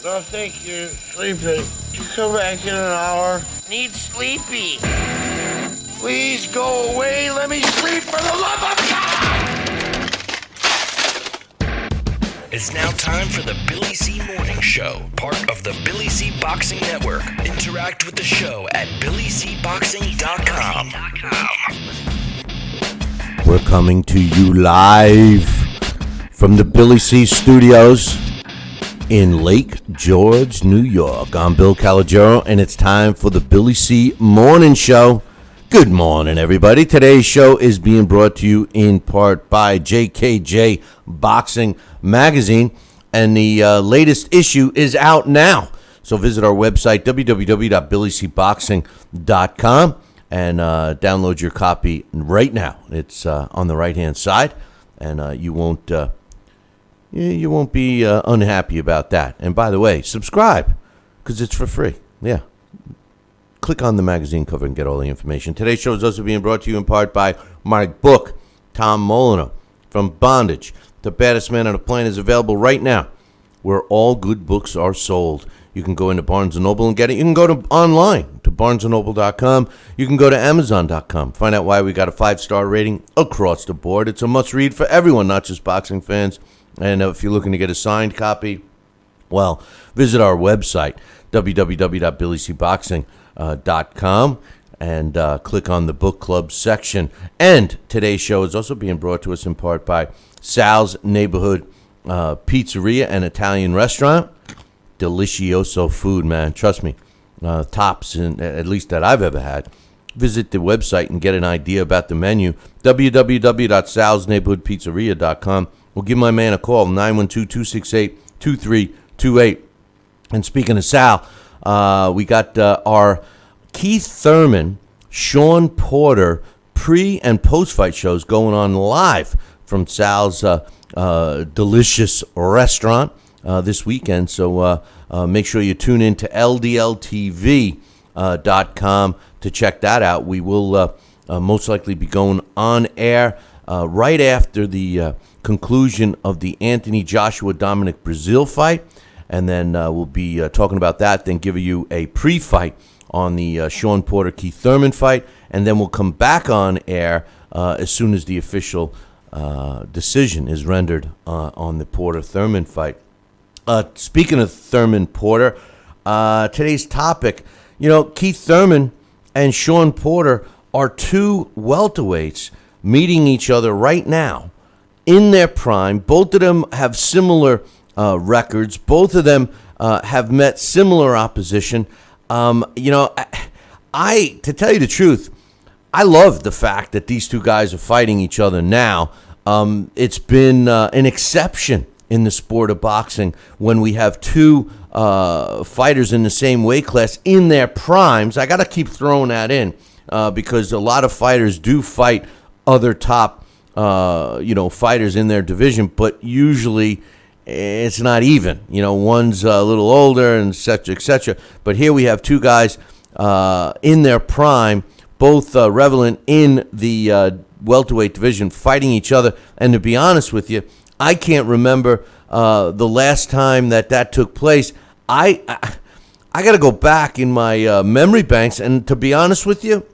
don't think you're sleeping. You come back in an hour. Need sleepy. Please go away. Let me sleep for the love of God! It's now time for the Billy C. Morning Show, part of the Billy C. Boxing Network. Interact with the show at BillyCBoxing.com. We're coming to you live from the Billy C. Studios in Lake George, New York. I'm Bill Calogero, and it's time for the Billy C. Morning Show. Good morning, everybody. Today's show is being brought to you in part by JKJ Boxing Magazine, and the latest issue is out now. So visit our website, www.billycboxing.com, and download your copy right now. It's on the right-hand side, and you won't be unhappy about that. And by the way, subscribe, because it's for free. Yeah. Click on the magazine cover and get all the information. Today's show is also being brought to you in part by my book, Tom Molyneux, From Bondage. The Baddest Man on a Plane is available right now, where all good books are sold. You can go into Barnes & Noble and get it. You can go online to barnesandnoble.com. You can go to amazon.com. Find out why we got a 5-star rating across the board. It's a must-read for everyone, not just boxing fans. And if you're looking to get a signed copy, well, visit our website, www.billycboxing.com. And click on the book club section. And today's show is also being brought to us in part by Sal's Neighborhood Pizzeria and Italian Restaurant. Delicioso food, man. Trust me. Tops, at least that I've ever had. Visit the website and get an idea about the menu. www.salsneighborhoodpizzeria.com. Or give my man a call, 912-268-2328. And speaking of Sal, we got our Keith Thurman, Shawn Porter pre- and post-fight shows going on live from Sal's delicious restaurant this weekend. So make sure you tune in to ldltv.com to check that out. We will most likely be going on air right after the conclusion of the Anthony Joshua Dominic Brazil fight. And then we'll be talking about that, then giving you a pre-fight on the Shawn Porter-Keith Thurman fight. And then we'll come back on air as soon as the official decision is rendered on the Porter-Thurman fight. Speaking of Thurman-Porter, today's topic, Keith Thurman and Shawn Porter are two welterweights meeting each other right now in their prime. Both of them have similar records. Both of them have met similar opposition. To tell you the truth, I love the fact that these two guys are fighting each other now. It's been an exception in the sport of boxing when we have two fighters in the same weight class in their primes. I got to keep throwing that in because a lot of fighters do fight other top fighters in their division, but usually it's not even. One's a little older and et cetera. But here we have two guys in their prime, both relevant in the welterweight division, fighting each other. And to be honest with you, I can't remember the last time that took place. I got to go back in my memory banks, and to be honest with you,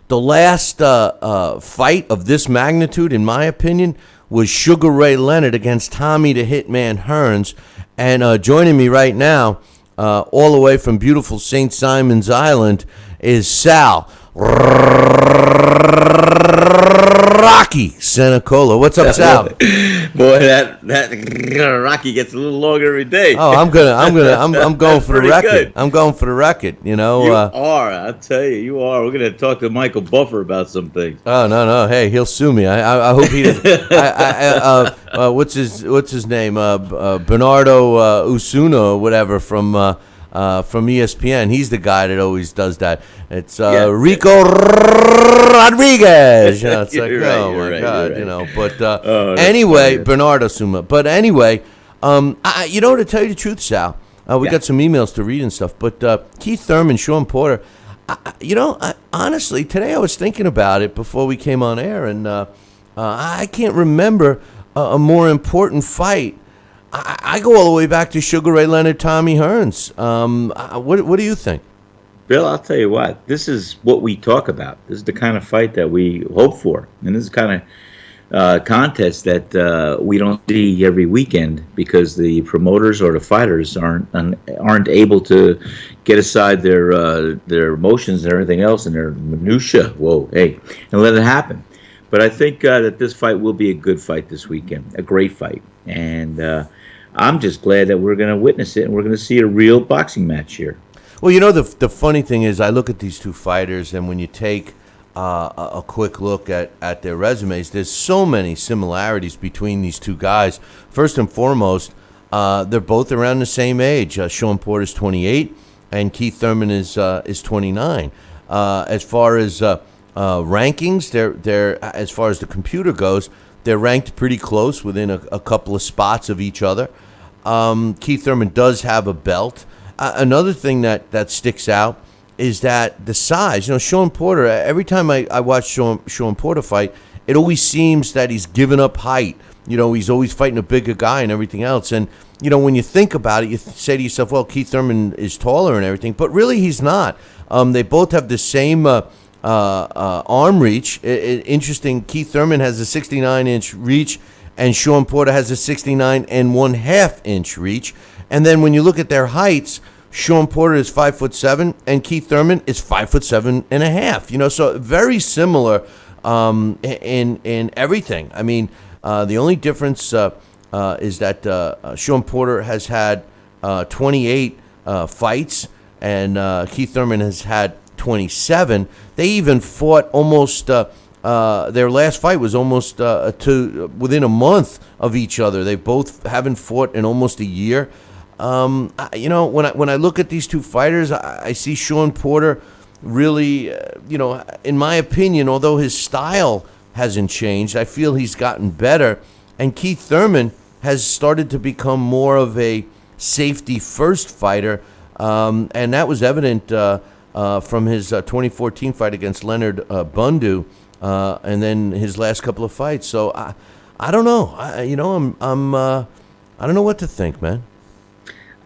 the last fight of this magnitude, in my opinion, was Sugar Ray Leonard against Tommy the Hitman Hearns. And joining me right now, all the way from beautiful St. Simon's Island, is Sal Rocky Senecola. What's up, Sal? Boy, that Rocky gets a little longer every day. Oh, I'm going for the record. Good. I'm going for the record. You are. I'll tell you, you are. We're gonna talk to Michael Buffer about some things. Oh no. Hey, he'll sue me. I hope he doesn't. What's his name? Bernardo Osuna or whatever from ESPN. He's the guy that always does that. It's Rico Rodriguez. It's like, oh my God, right. But anyway, Bernardo Suma. But anyway, to tell you the truth, Sal, we got some emails to read and stuff. But Keith Thurman, Shawn Porter, honestly, today I was thinking about it before we came on air, and I can't remember a more important fight I go all the way back to Sugar Ray Leonard, Tommy Hearns. What do you think? Bill, I'll tell you what. This is what we talk about. This is the kind of fight that we hope for, and this is the kind of contest that we don't see every weekend because the promoters or the fighters aren't able to get aside their emotions and everything else and their minutia. Whoa, hey, and let it happen. But I think that this fight will be a good fight this weekend, a great fight, and I'm just glad that we're going to witness it and we're going to see a real boxing match here. Well, you know, the funny thing is I look at these two fighters, and when you take a quick look at their resumes, there's so many similarities between these two guys. First and foremost, they're both around the same age. Shawn Porter's 28, and Keith Thurman is 29. As far as rankings, they're as far as the computer goes, they're ranked pretty close, within a couple of spots of each other. Keith Thurman does have a belt. Another thing that sticks out is that the size. You know, Shawn Porter, every time I watch Shawn Porter fight, it always seems that he's given up height. You know, he's always fighting a bigger guy and everything else. And, you know, when you think about it, you say to yourself, well, Keith Thurman is taller and everything. But really, he's not. They both have the same arm reach. Interesting, Keith Thurman has a 69-inch reach, and Shawn Porter has a 69 1/2 inch reach. And then when you look at their heights, Shawn Porter is 5'7", and Keith Thurman is 5'7.5". You know, so very similar in everything. I mean, the only difference is that Shawn Porter has had 28 fights, and Keith Thurman has had 27. They even fought almost. Their last fight was almost within a month of each other. They both haven't fought in almost a year. You know, when I look at these two fighters, I see Shawn Porter really, you know, in my opinion, although his style hasn't changed, I feel he's gotten better. And Keith Thurman has started to become more of a safety-first fighter, and that was evident from his 2014 fight against Leonard Bundu, and then his last couple of fights. So I don't know. I don't know what to think, man.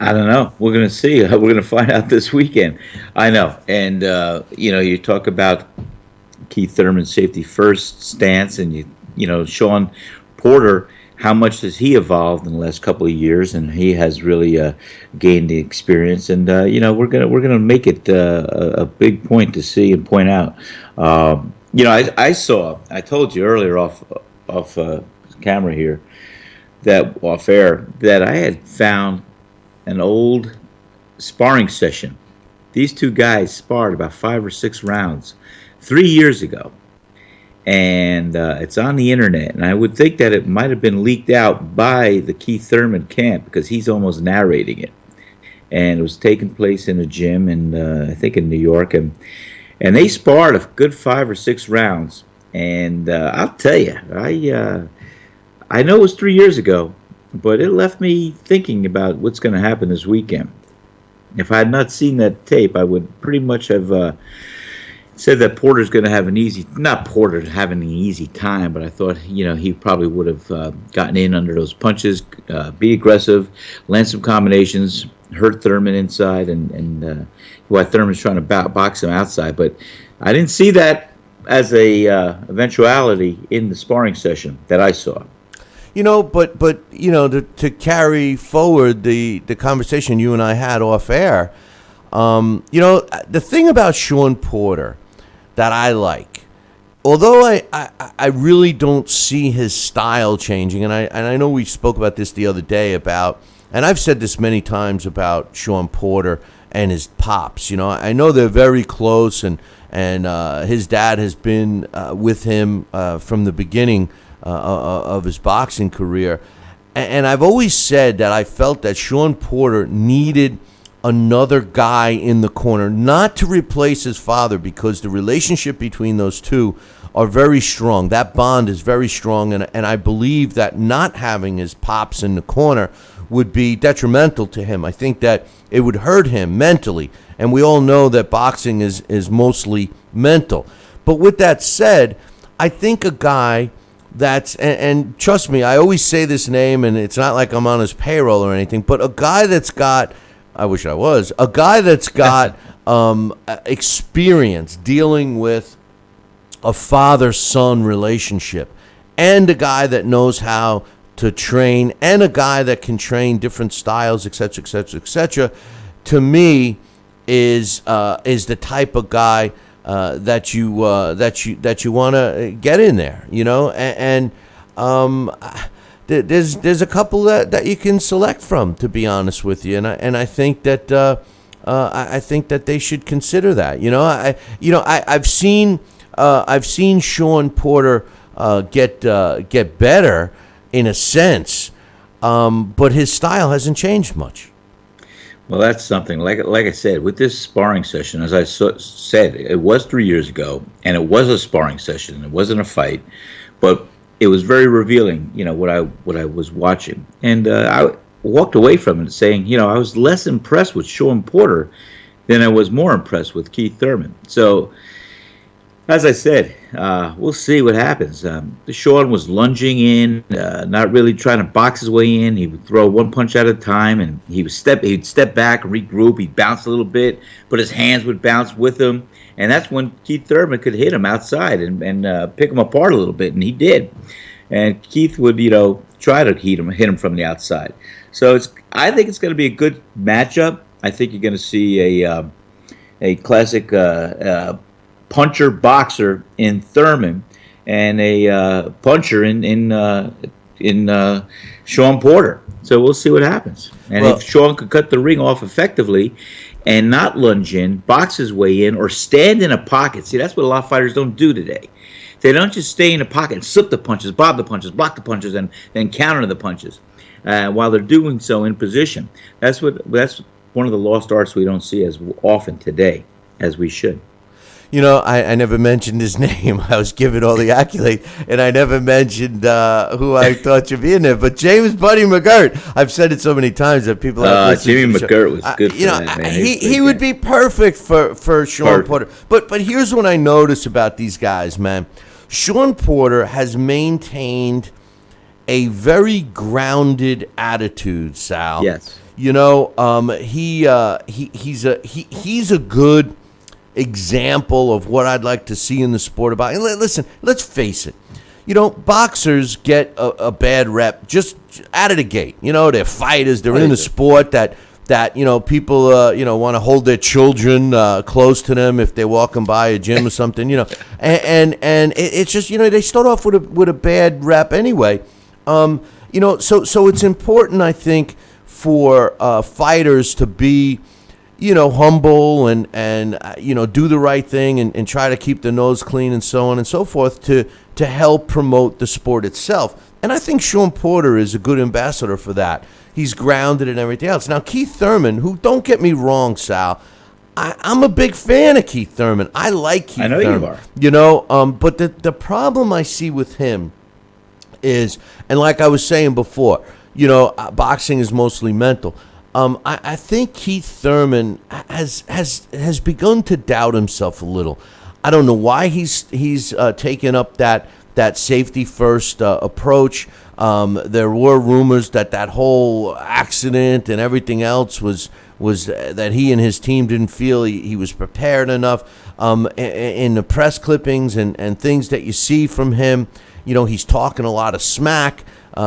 I don't know. We're going to see. We're going to find out this weekend. I know. And, you know, you talk about Keith Thurman's safety first stance, and, you know, Shawn Porter, how much has he evolved in the last couple of years? And he has really gained the experience. And, you know, we're going to make it a big point to see and point out. You know, I told you earlier off camera here, that off air, that I had found an old sparring session. These two guys sparred about 5 or 6 rounds 3 years ago, and it's on the internet, and I would think that it might have been leaked out by the Keith Thurman camp, because he's almost narrating it, and it was taking place in a gym in I think in New York, and they sparred a good 5 or 6 rounds, and I'll tell you, I know it was 3 years ago, but it left me thinking about what's going to happen this weekend. If I had not seen that tape, I would pretty much have said that Porter's going to have an easy time, but I thought, you know, he probably would have gotten in under those punches, be aggressive, land some combinations, hurt Thurman inside, and while Thurman's trying to box him outside. But I didn't see that as a eventuality in the sparring session that I saw. You know, but you know, to carry forward the conversation you and I had off air, you know, the thing about Shawn Porter that I like, although I really don't see his style changing, and I know we spoke about this the other day about, and I've said this many times about Shawn Porter and his pops. You know, I know they're very close, and his dad has been with him from the beginning of his boxing career, and I've always said that I felt that Shawn Porter needed another guy in the corner, not to replace his father, because the relationship between those two are very strong. That bond is very strong, and I believe that not having his pops in the corner would be detrimental to him. I think that it would hurt him mentally, and we all know that boxing is mostly mental. But with that said, I think a guy and trust me, I always say this name, and it's not like I'm on his payroll or anything, but a guy that's got, I wish I was, a guy that's got experience dealing with a father-son relationship, and a guy that knows how to train, and a guy that can train different styles, et cetera, et cetera, et cetera, to me is the type of guy that you want to get in there, and there's a couple that you can select from, to be honest with you, and I think that I think that they should consider that. I've seen Shawn Porter get better in a sense, but his style hasn't changed much. Well, that's something. Like I said, with this sparring session, as I said, it was 3 years ago, and it was a sparring session. It wasn't a fight, but it was very revealing. What I was watching, and I walked away from it saying, I was less impressed with Shawn Porter than I was more impressed with Keith Thurman. So, as I said, we'll see what happens. Shawn was lunging in, not really trying to box his way in. He would throw one punch at a time, and he'd step back, regroup. He'd bounce a little bit, but his hands would bounce with him, and that's when Keith Thurman could hit him outside and pick him apart a little bit, and he did. And Keith would, try to hit him from the outside. So I think it's going to be a good matchup. I think you're going to see a classic puncher boxer in Thurman, and a puncher in Shawn Porter. So we'll see what happens. And if Shawn could cut the ring off effectively and not lunge in, box his way in, or stand in a pocket. See, that's what a lot of fighters don't do today. They don't just stay in a pocket and slip the punches, bob the punches, block the punches, and then counter the punches while they're doing so in position. That's one of the lost arts we don't see as often today as we should. I never mentioned his name. I was given all the accolades, and I never mentioned who I thought should be in there. But James Buddy McGirt, I've said it so many times that people have Jimmy McGirt was good for that, man. He would be perfect for Shawn Porter. But here's what I notice about these guys, man. Shawn Porter has maintained a very grounded attitude, Sal. Yes. He's a good example of what I'd like to see in the sport of boxing. Listen, let's face it. Boxers get a bad rep just out of the gate. They're fighters. They're in a sport that people want to hold their children close to them if they're walking by a gym or something. And it's just they start off with a bad rep anyway. So it's important, I think, for fighters to be humble and do the right thing and try to keep the nose clean and so on and so forth to help promote the sport itself. And I think Shawn Porter is a good ambassador for that. He's grounded and everything else. Now, Keith Thurman, who, don't get me wrong, Sal, I'm a big fan of Keith Thurman. I like Keith Thurman. I know you are. But the problem I see with him is, and like I was saying before, boxing is mostly mental. I think Keith Thurman has begun to doubt himself a little. I don't know why he's taken up that safety first approach. There were rumors that whole accident and everything else was that he and his team didn't feel he was prepared enough. In the press clippings and things that you see from him, he's talking a lot of smack,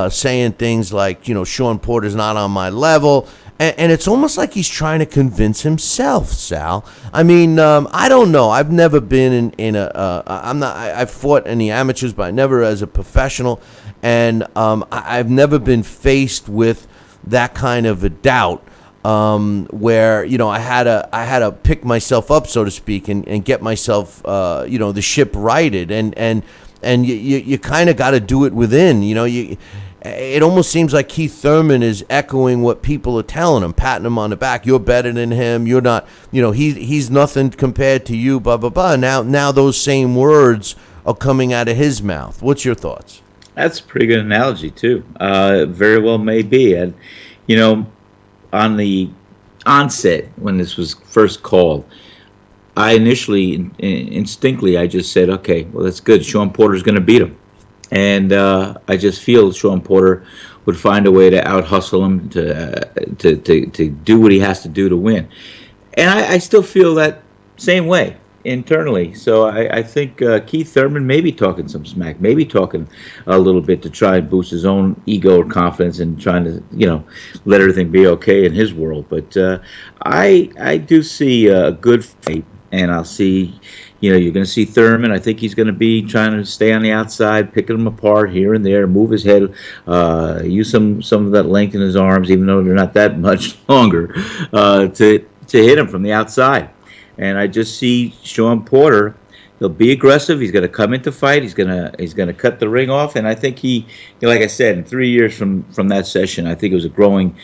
saying things like, Shawn Porter's not on my level. And it's almost like he's trying to convince himself, Sal. I mean, I don't know. I've never been I've fought in the amateurs, but never as a professional. And I've never been faced with that kind of a doubt where, I had to pick myself up, so to speak, and get myself, the ship righted. And you kind of got to do it within, It almost seems like Keith Thurman is echoing what people are telling him, patting him on the back. You're better than him. You're not, he's nothing compared to you, blah, blah, blah. Now those same words are coming out of his mouth. What's your thoughts? That's a pretty good analogy, too. Very well may be. And, on the onset, when this was first called, I initially, instinctively, I just said, okay, well, that's good. Shawn Porter's going to beat him. and I just feel Shawn Porter would find a way to out hustle him to do what he has to do to win. And I still feel that same way internally. So I think Keith Thurman may be talking some smack, maybe talking a little bit to try and boost his own ego or confidence and trying to, let everything be okay in his world. But I do see a good fight, and I'll see. You're going to see Thurman. I think he's going to be trying to stay on the outside, picking him apart here and there, move his head, use some of that length in his arms, even though they're not that much longer, to hit him from the outside. And I just see Shawn Porter. He'll be aggressive. He's going to come into fight. He's going to cut the ring off. And I think he, like I said, in 3 years from that session, I think it was a growing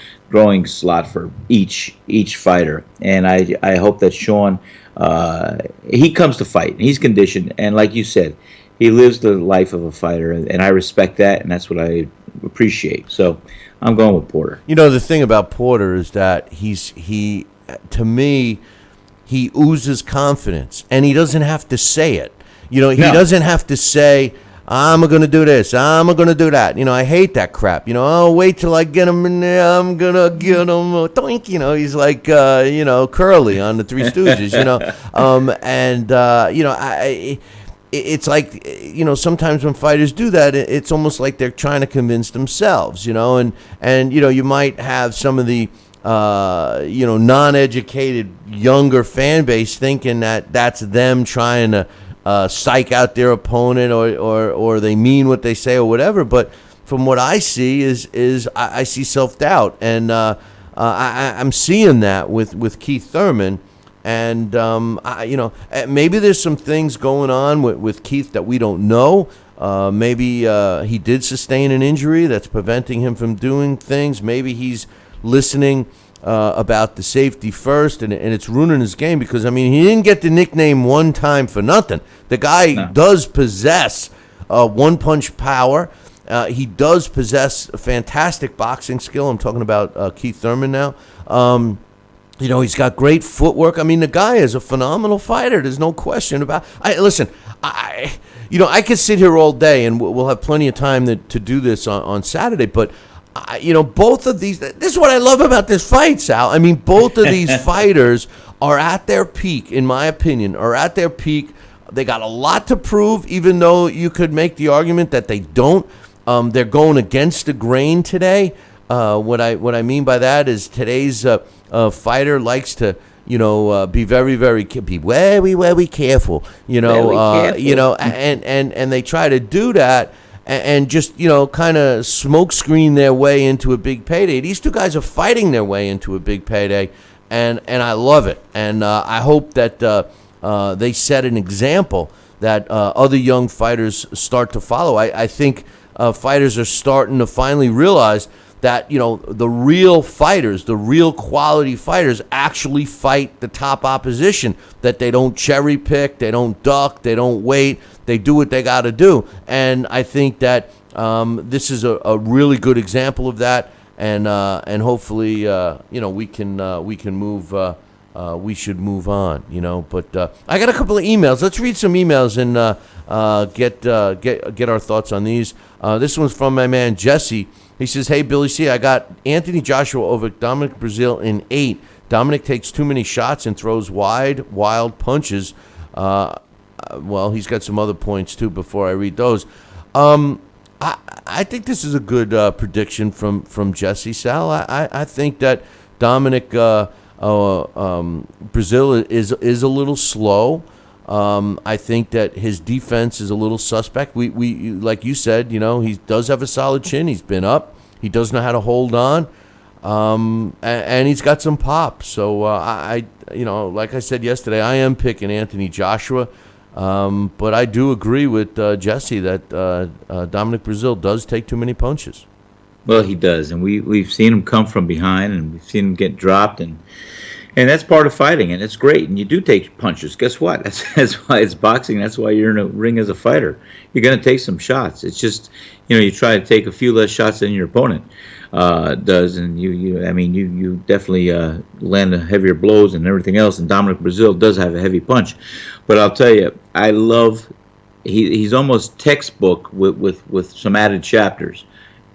slot for each fighter. And I hope that Shawn, he comes to fight. He's conditioned, and like you said, he lives the life of a fighter, and I respect that, and that's what I appreciate. So I'm going with Porter. The thing about Porter is that he to me, he oozes confidence, and he doesn't have to say it. He doesn't have to say, I'm going to do this, I'm going to do that. I hate that crap. I'll wait till I get him in there, I'm going to get him. Doink, he's like, Curly on the Three Stooges, it's like, sometimes when fighters do that, it's almost like they're trying to convince themselves, and you might have some of the, non-educated younger fan base thinking that that's them trying to psych out their opponent or they mean what they say or whatever. But from what I see is I see self-doubt, and I'm seeing that with Keith Thurman. And, maybe there's some things going on with Keith that we don't know. Maybe he did sustain an injury that's preventing him from doing things. Maybe he's listening about the safety first, and it's ruining his game because, he didn't get the nickname one time for nothing. The guy does possess one-punch power. He does possess a fantastic boxing skill. I'm talking about Keith Thurman now. He's got great footwork. The guy is a phenomenal fighter. There's no question about it. I could sit here all day, and we'll have plenty of time to do this on Saturday, but both of these, this is what I love about this fight, Sal. Both of these fighters are at their peak, in my opinion, They got a lot to prove, even though you could make the argument that they don't. They're going against the grain today. What I mean by that is today's fighter likes to, be very, very very careful. And they try to do that and just kind of smoke screen their way into a big payday. These two guys are fighting their way into a big payday, and I love it. And I hope that they set an example that other young fighters start to follow. I think fighters are starting to finally realize that the real fighters, the real quality fighters, actually fight the top opposition. That they don't cherry pick, they don't duck, they don't wait. They do what they got to do, and I think that this is a really good example of that. And hopefully we can move. We should move on. But I got a couple of emails. Let's read some emails and get our thoughts on these. This one's from my man Jesse. He says, "Hey, Billy C, I got Anthony Joshua over Dominic Brazil in 8. Dominic takes too many shots and throws wild punches." Well, he's got some other points, too, before I read those. I think this is a good prediction from Jesse, Sal. I think that Dominic Brazil is a little slow. I think that his defense is a little suspect. We like you said, he does have a solid chin. He's been up. He does know how to hold on, and he's got some pop. So I like I said yesterday, I am picking Anthony Joshua, but I do agree with Jesse that Dominic Brazil does take too many punches. Well, he does, and we've seen him come from behind, and we've seen him get dropped, and that's part of fighting, and it's great. And you do take punches. Guess what? That's why it's boxing. That's why you're in a ring as a fighter. You're going to take some shots. It's just, you try to take a few less shots than your opponent does, and you definitely land heavier blows and everything else. And Dominic Brazil does have a heavy punch, but I'll tell you, I love he's almost textbook with some added chapters,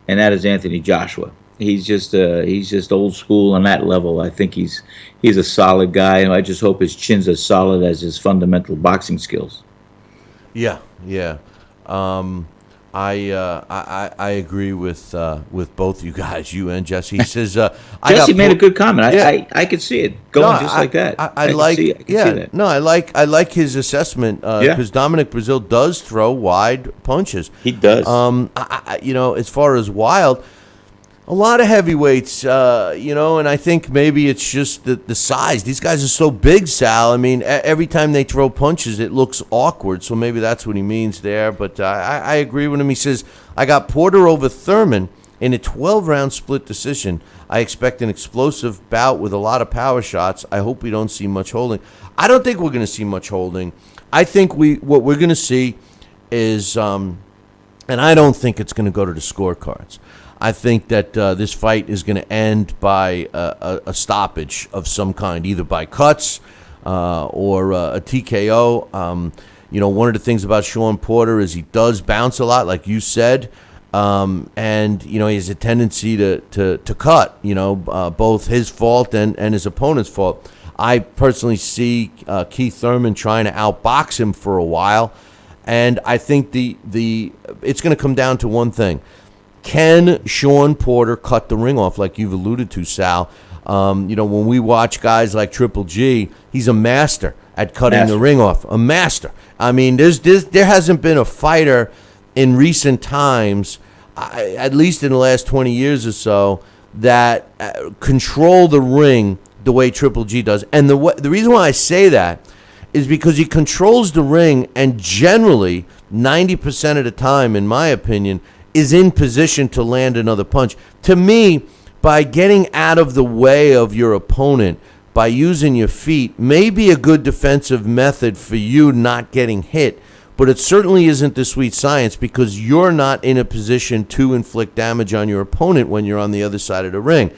and that is Anthony Joshua. He's just old school on that level. I think he's a solid guy, and I just hope his chin's as solid as his fundamental boxing skills. Yeah, yeah. I agree with both you guys, you and Jesse. He says Jesse made a good comment. Yeah. I could see it going just like that. I like see that. No, I like his assessment because Dominic Brazil does throw wide punches. He does. As far as Wild, a lot of heavyweights, and I think maybe it's just the size. These guys are so big, Sal. I mean, every time they throw punches, it looks awkward. So maybe that's what he means there. But I agree with him. He says, I got Porter over Thurman in a 12-round split decision. I expect an explosive bout with a lot of power shots. I hope we don't see much holding. I don't think we're going to see much holding. I think what we're going to see is, and I don't think it's going to go to the scorecards. I think that this fight is going to end by a stoppage of some kind, either by cuts or a TKO. One of the things about Shawn Porter is he does bounce a lot, like you said, and he has a tendency to cut. Both his fault and his opponent's fault. I personally see Keith Thurman trying to outbox him for a while, and I think it's going to come down to one thing. Can Shawn Porter cut the ring off, like you've alluded to, Sal? When we watch guys like Triple G, he's a master at cutting the ring off. A master. I mean, there hasn't been a fighter in recent times, at least in the last 20 years or so, that control the ring the way Triple G does. And the reason why I say that is because he controls the ring, and generally, 90% of the time, in my opinion, is in position to land another punch. To me, by getting out of the way of your opponent, by using your feet, may be a good defensive method for you not getting hit, but it certainly isn't the sweet science because you're not in a position to inflict damage on your opponent when you're on the other side of the ring.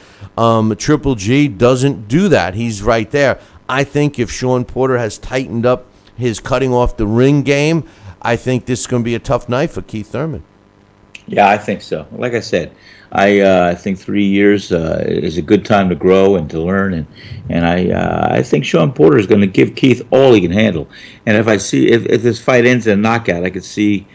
Triple G doesn't do that. He's right there. I think if Shawn Porter has tightened up his cutting off the ring game, I think this is going to be a tough night for Keith Thurman. Yeah, I think so. Like I said, I think 3 years is a good time to grow and to learn, and I think Shawn Porter is going to give Keith all he can handle. And if this fight ends in a knockout, I could see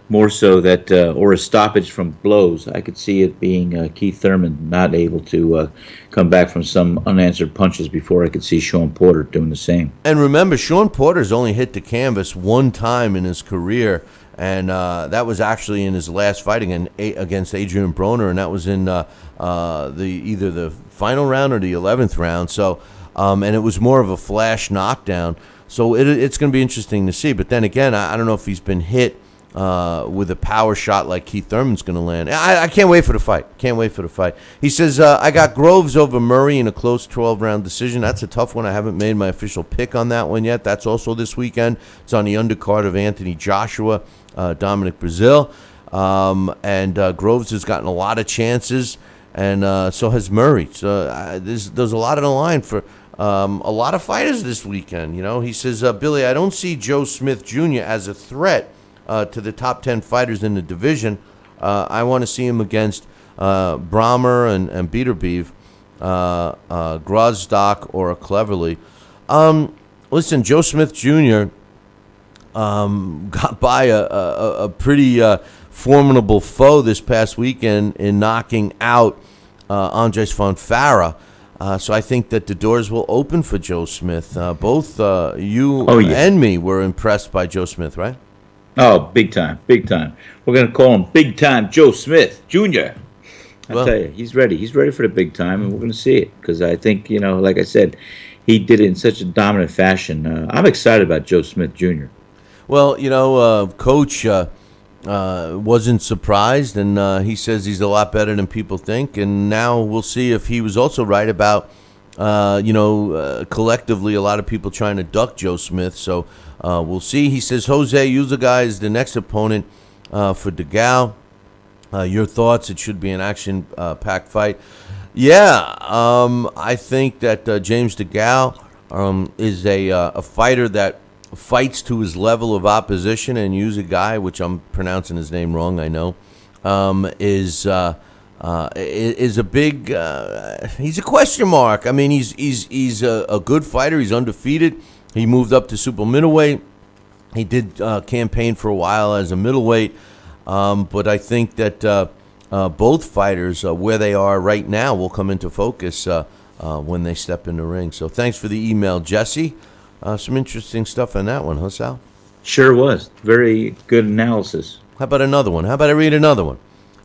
more so that or a stoppage from blows. I could see it being Keith Thurman not able to come back from some unanswered punches before I could see Shawn Porter doing the same. And remember, Shawn Porter's only hit the canvas one time in his career. And that was actually in his last fight against Adrian Broner, and that was in either the final round or the 11th round. So, and it was more of a flash knockdown. So it's going to be interesting to see. But then again, I don't know if he's been hit with a power shot like Keith Thurman's going to land. I can't wait for the fight. He says, I got Groves over Murray in a close 12-round decision. That's a tough one. I haven't made my official pick on that one yet. That's also this weekend. It's on the undercard of Anthony Joshua, Dominic Brazil. And Groves has gotten a lot of chances, and so has Murray. So there's a lot on the line for a lot of fighters this weekend. He says, Billy, I don't see Joe Smith Jr. as a threat to the top 10 fighters in the division. I want to see him against Brahmer and Beterbiev, Grozdak or Cleverly. Listen, Joe Smith Jr. Got by a pretty formidable foe this past weekend in knocking out Andres Fonfara. So I think that the doors will open for Joe Smith. Both you and me were impressed by Joe Smith, right? Oh, big time. We're going to call him Big Time Joe Smith Jr. I'll tell you, he's ready. He's ready for the big time, and we're going to see it because I think, like I said, he did it in such a dominant fashion. I'm excited about Joe Smith Jr. Well, Coach wasn't surprised, and he says he's a lot better than people think, and now we'll see if he was also right about, collectively a lot of people trying to duck Joe Smith, so we'll see. He says Jose Uzaga is the next opponent for DeGale. Your thoughts? It should be an action-packed fight. Yeah, I think that James DeGale is a fighter that fights to his level of opposition and use a guy, which I'm pronouncing his name wrong, I know, is a big. He's a question mark. I mean, he's a good fighter. He's undefeated. He moved up to super middleweight. He did campaign for a while as a middleweight, but I think that both fighters, where they are right now, will come into focus when they step in the ring. So thanks for the email, Jesse. Some interesting stuff on that one, huh, Sal? Sure was. Very good analysis. How about another one? How about I read another one?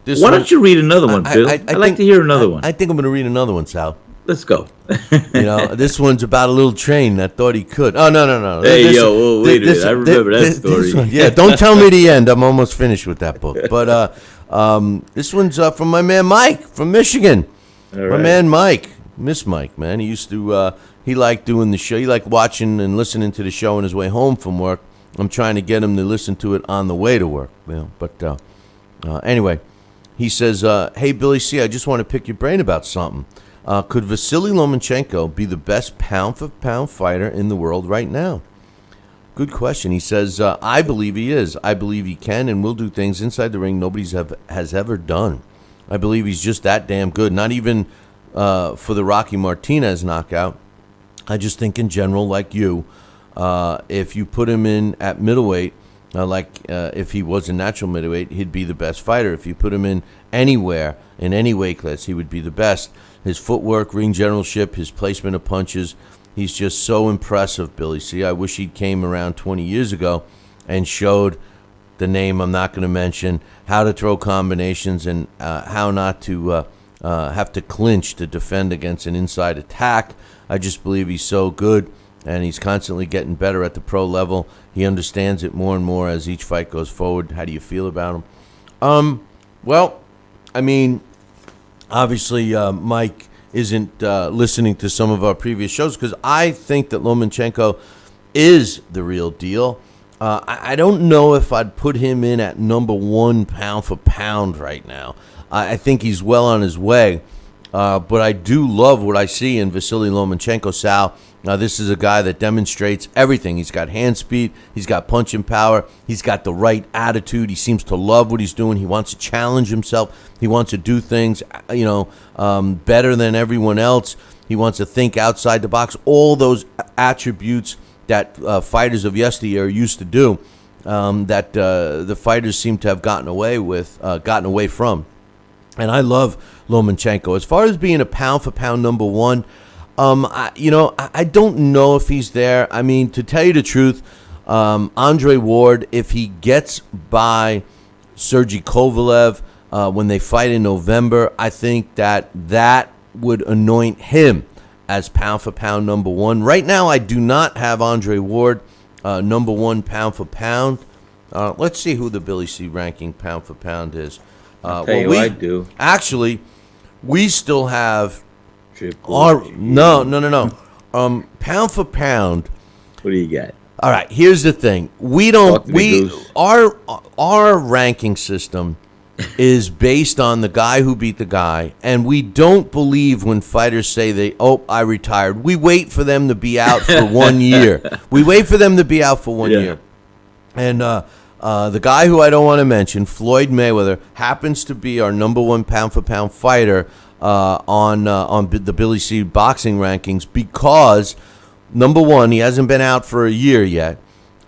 Why don't you read another one, Bill? I'd like to hear another one. I think I'm going to read another one, Sal. Let's go. This one's about a little train that thought he could. Oh, no. Hey, wait a minute. I remember that story. Yeah, don't tell me the end. I'm almost finished with that book. But this one's from my man Mike from Michigan. All right. My man Mike. Miss Mike, man. He used to, he liked doing the show. He liked watching and listening to the show on his way home from work. I'm trying to get him to listen to it on the way to work. But anyway, he says, hey, Billy C., I just want to pick your brain about something. Could Vasily Lomachenko be the best pound-for-pound fighter in the world right now? Good question. He says, I believe he is. I believe he can and will do things inside the ring nobody has ever done. I believe he's just that damn good. Not even for the Rocky Martinez knockout. I just think in general, like you, if you put him in at middleweight, if he was a natural middleweight, he'd be the best fighter. If you put him in anywhere, in any weight class, he would be the best. His footwork, ring generalship, his placement of punches, he's just so impressive, Billy C. I wish he came around 20 years ago and showed the name I'm not going to mention, how to throw combinations and how not to have to clinch to defend against an inside attack. I just believe he's so good, and he's constantly getting better at the pro level. He understands it more and more as each fight goes forward. How do you feel about him? Well, I mean, obviously, Mike isn't listening to some of our previous shows because I think that Lomachenko is the real deal. I don't know if I'd put him in at number one pound for pound right now. I think he's well on his way, but I do love what I see in Vasily Lomachenko, Sal. Now, this is a guy that demonstrates everything. He's got hand speed. He's got punching power. He's got the right attitude. He seems to love what he's doing. He wants to challenge himself. He wants to do things, better than everyone else. He wants to think outside the box. All those attributes that fighters of yesteryear used to do, that the fighters seem to have gotten away from. And I love Lomachenko. As far as being a pound-for-pound number one, I don't know if he's there. I mean, to tell you the truth, Andre Ward, if he gets by Sergey Kovalev when they fight in November, I think that would anoint him as pound-for-pound number one. Right now, I do not have Andre Ward number one pound-for-pound. Let's see who the Billy C. ranking pound-for-pound is. I'll tell you I do. Actually, we still have Triple G. No. Pound for pound. What do you got? All right. Here's the thing. Our ranking system is based on the guy who beat the guy, and we don't believe when fighters say I retired. We wait for them to be out for 1 year. We wait for them to be out for 1 year, and the guy who I don't want to mention, Floyd Mayweather, happens to be our number one pound-for-pound fighter on the Billy C. boxing rankings because, number one, he hasn't been out for a year yet,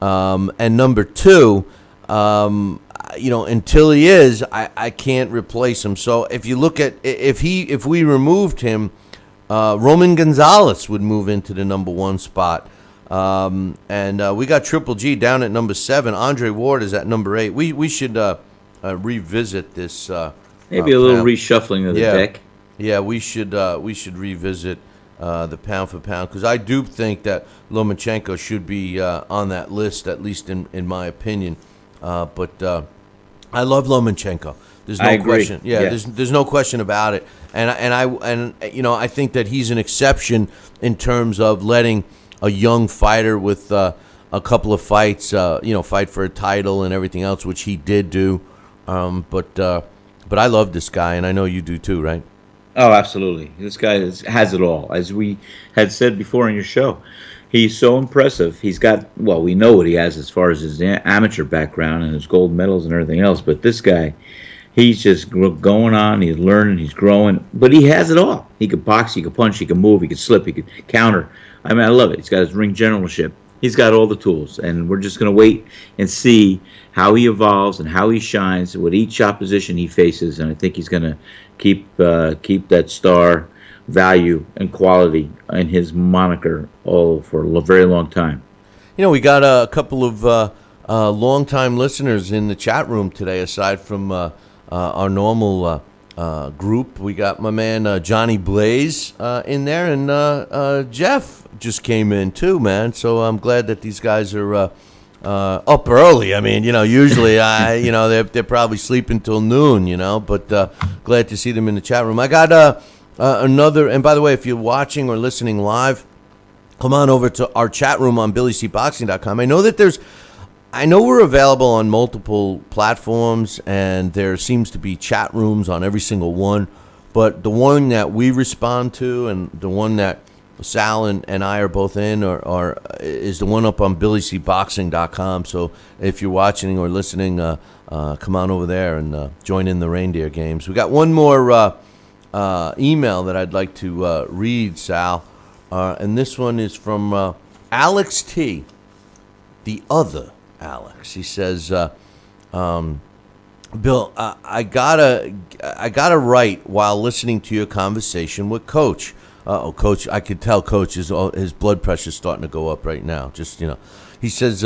and number two, until he is, I can't replace him. So if you look at if we removed him, Roman Gonzalez would move into the number one spot. And we got Triple G down at number 7. Andre Ward is at number 8. We should revisit this. Maybe a little reshuffling of the deck. Yeah, we should revisit the pound for pound because I do think that Lomachenko should be on that list, at least in my opinion. But I love Lomachenko. There's no question. Yeah, there's no question about it. And I think that he's an exception in terms of letting a young fighter with a couple of fights, fight for a title and everything else, which he did do. But I love this guy, and I know you do too, right? Oh, absolutely. This guy has it all. As we had said before in your show, He's so impressive. He's got, well, we know what he has as far as his amateur background and his gold medals and everything else, but this guy, he's just going on, he's learning, he's growing, but he has it all. He could box, he could punch, he could move, he could slip, he could counter. I mean, I love it. He's got his ring generalship. He's got all the tools, and we're just going to wait and see how he evolves and how he shines with each opposition he faces, and I think he's going to keep that star value and quality in his moniker all for a very long time. You know, we got a couple of long-time listeners in the chat room today, aside from our normal group. We got my man Johnny Blaze in there, and Jeff just came in too, man. So I'm glad that these guys are up early. I mean, usually they're probably sleeping till noon, but glad to see them in the chat room. I got another, and by the way, if you're watching or listening live, come on over to our chat room on BillyCBoxing.com. I know we're available on multiple platforms, and there seems to be chat rooms on every single one, but the one that we respond to and the one that Sal and I are both in is the one up on BillyCBoxing.com. So if you're watching or listening, come on over there and join in the reindeer games. We got one more email that I'd like to read, Sal, and this one is from Alex T, the other Alex. He says, Bill, I gotta write while listening to your conversation with Coach. Coach, I could tell Coach his blood pressure's starting to go up right now. He says,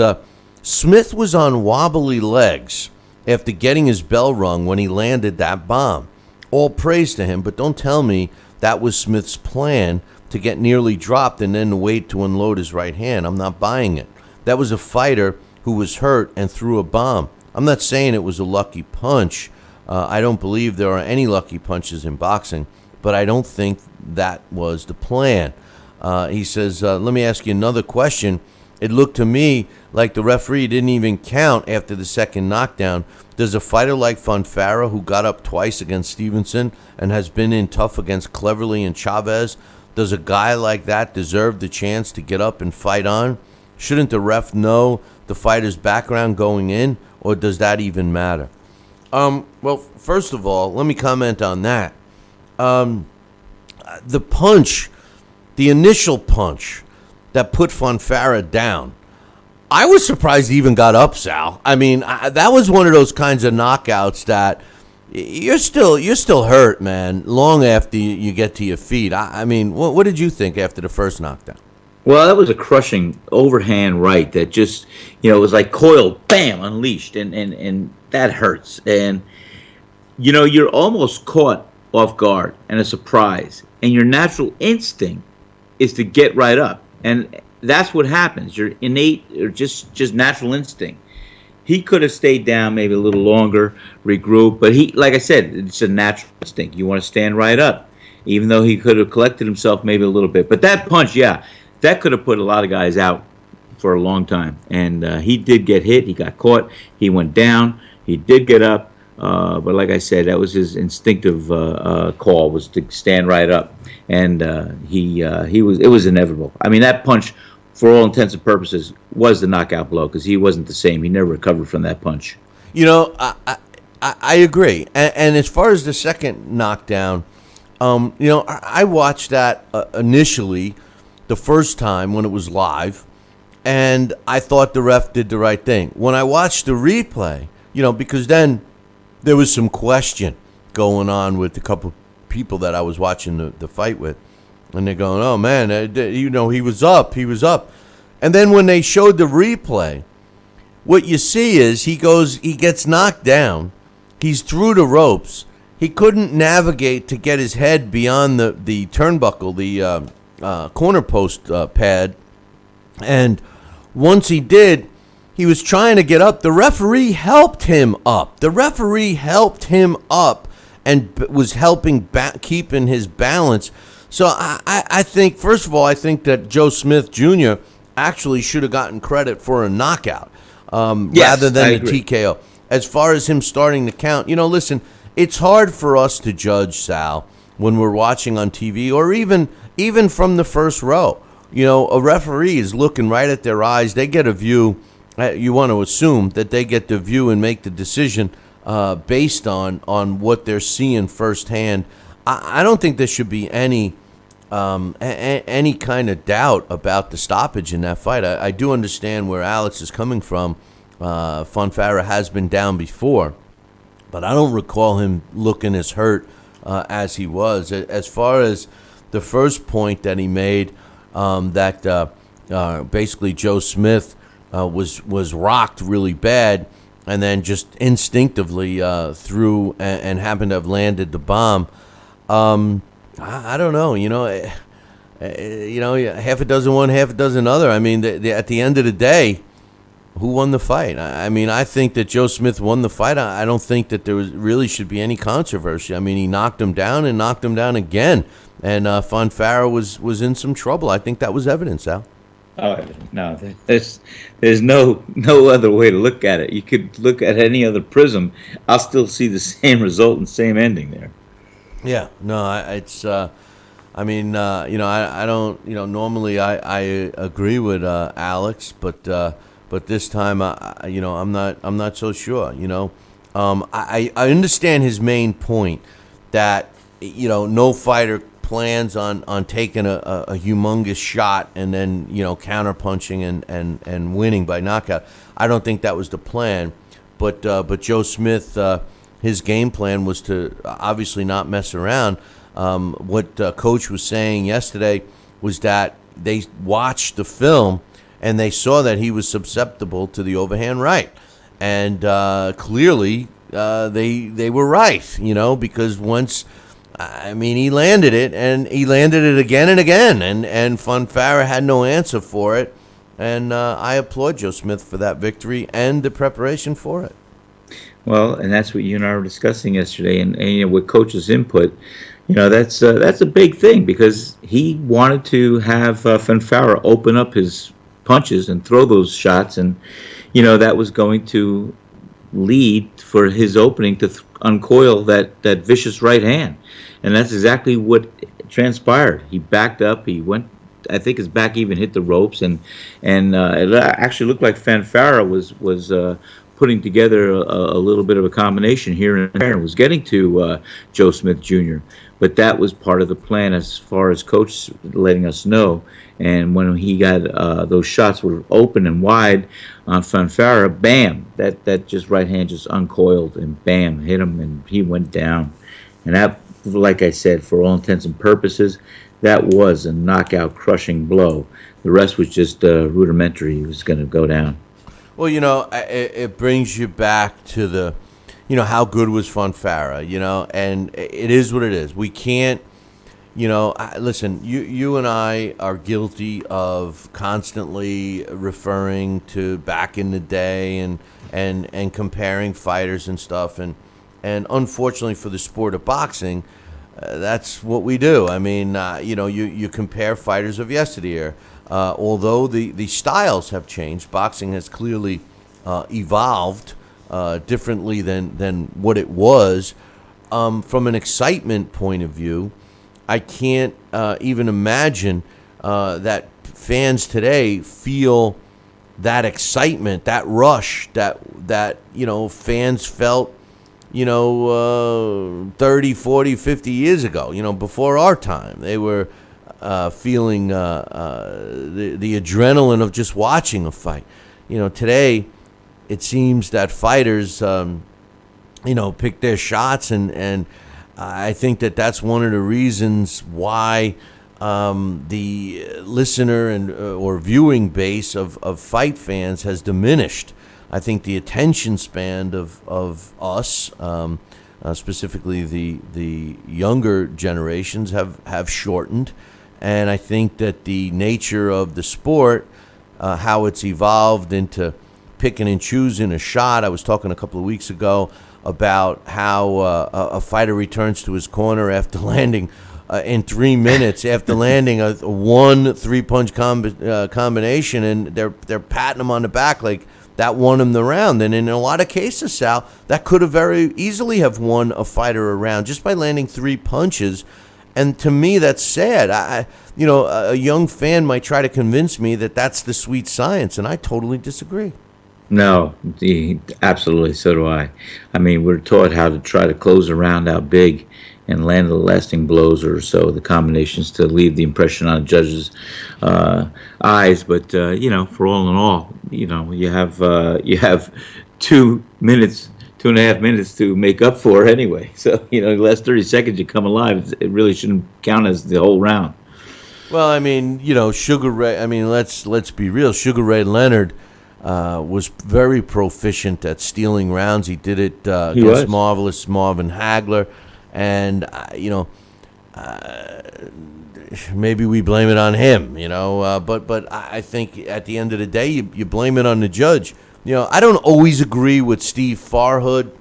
Smith was on wobbly legs after getting his bell rung when he landed that bomb. All praise to him, but don't tell me that was Smith's plan to get nearly dropped and then wait to unload his right hand. I'm not buying it. That was a fighter who was hurt and threw a bomb. I'm not saying it was a lucky punch. I don't believe there are any lucky punches in boxing, but I don't think that was the plan. He says, let me ask you another question. It looked to me like the referee didn't even count after the second knockdown. Does a fighter like Fonfara, who got up twice against Stevenson and has been in tough against Cleverly and Chavez, does a guy like that deserve the chance to get up and fight on? Shouldn't the ref know the fighter's background going in, or does that even matter? Well, first of all, let me comment on that. The punch, the initial punch that put Fonfara down, I was surprised he even got up, Sal. I mean, that was one of those kinds of knockouts that you're still hurt, man, long after you get to your feet. I mean, what did you think after the first knockdown? Well, that was a crushing overhand right that just, it was like coiled, bam, unleashed, and that hurts. And, you're almost caught off guard and a surprise. And your natural instinct is to get right up. And that's what happens. Your innate or just natural instinct. He could have stayed down maybe a little longer, regroup, but he, like I said, it's a natural instinct. You want to stand right up, even though he could have collected himself maybe a little bit. But that punch, yeah, that could have put a lot of guys out for a long time. And he did get hit. He got caught. He went down. He did get up. But like I said, that was his instinctive call, was to stand right up. And it was inevitable. I mean, that punch, for all intents and purposes, was the knockout blow, because he wasn't the same. He never recovered from that punch. I agree. And as far as the second knockdown, I watched that initially the first time when it was live, and I thought the ref did the right thing. When I watched the replay, because then there was some question going on with a couple people that I was watching the fight with, and they're going, oh, man, he was up. And then when they showed the replay, what you see is he gets knocked down. He's through the ropes. He couldn't navigate to get his head beyond the turnbuckle, the corner post pad. And once he did, he was trying to get up. The referee helped him up. And was helping keeping his balance. So I think, first of all, that Joe Smith Jr. actually should have gotten credit for a knockout rather than the TKO. As far as him starting to count, listen, it's hard for us to judge, Sal, when we're watching on TV or even from the first row. a referee is looking right at their eyes. They get a view. You want to assume that they get the view and make the decision based on what they're seeing firsthand. I don't think there should be any kind of doubt about the stoppage in that fight. I do understand where Alex is coming from. Fonfara has been down before, but I don't recall him looking as hurt as he was. As far as the first point that he made, that basically Joe Smith was rocked really bad, and then just instinctively threw and happened to have landed the bomb. I don't know. Half a dozen one, half a dozen other. I mean, at the end of the day, who won the fight? I mean, I think that Joe Smith won the fight. I don't think that there really should be any controversy. I mean, he knocked him down and knocked him down again, and Fonfara was in some trouble. I think that was evidence, Al. Oh no, there's no other way to look at it. You could look at any other prism. I'll still see the same result and same ending there. Yeah, no, it's. I mean, I don't. Normally I agree with Alex, but this time, I'm not so sure. I understand his main point that no fighter plans on taking a humongous shot and then counterpunching and winning by knockout. I don't think that was the plan, but Joe Smith, his game plan was to obviously not mess around. What Coach was saying yesterday was that they watched the film and they saw that he was susceptible to the overhand right, and clearly they were right. Because once. I mean, he landed it, and he landed it again and again, and Fonfara had no answer for it, and I applaud Joe Smith for that victory and the preparation for it. Well, and that's what you and I were discussing yesterday, and with Coach's input, that's a big thing, because he wanted to have Fonfara open up his punches and throw those shots, and that was going to lead for his opening to uncoil that vicious right hand. And that's exactly what transpired. He backed up. He went. I think his back even hit the ropes, and it actually looked like Fonfara was putting together a little bit of a combination here and there, and was getting to Joe Smith Jr. But that was part of the plan, as far as Coach letting us know. And when he got those shots were open and wide on Fonfara, bam! That just right hand just uncoiled and bam, hit him, and he went down. And that, like I said, for all intents and purposes, that was a knockout, crushing blow. The rest was just rudimentary. He was going to go down. Well, it brings you back to the, how good was Fonfara, and it is what it is. We can't, listen, you and I are guilty of constantly referring to back in the day and comparing fighters and stuff, and unfortunately for the sport of boxing, that's what we do. I mean, you compare fighters of yesteryear. Although the styles have changed, boxing has clearly evolved differently than what it was. From an excitement point of view, I can't even imagine that fans today feel that excitement, that rush that fans felt 30, 40, 50 years ago, before our time. They were feeling the adrenaline of just watching a fight. Today it seems that fighters, pick their shots, and I think that that's one of the reasons why the listener and or viewing base of fight fans has diminished. I think the attention span of us, specifically the younger generations, have shortened. And I think that the nature of the sport, how it's evolved into picking and choosing a shot. I was talking a couple of weeks ago about how a fighter returns to his corner after landing in 3 minutes, after landing a 1-3 punch combination, and they're patting him on the back like that won him the round. And in a lot of cases, Sal, that could have very easily have won a fighter a round just by landing 3 punches. And to me, that's sad. A young fan might try to convince me that that's the sweet science, and I totally disagree. No, absolutely. So do I. I mean, we're taught how to try to close a round out big and land the lasting blows or so, the combinations to leave the impression on the judge's eyes. But for all in all, you have 2 minutes, 2.5 minutes to make up for it anyway. So the last 30 seconds you come alive, it really shouldn't count as the whole round. Well, I mean, Sugar Ray. I mean, let's be real. Sugar Ray Leonard was very proficient at stealing rounds. He did it against Marvelous Marvin Hagler, and maybe we blame it on him. But I think at the end of the day, you blame it on the judge. I don't always agree with Steve Farhood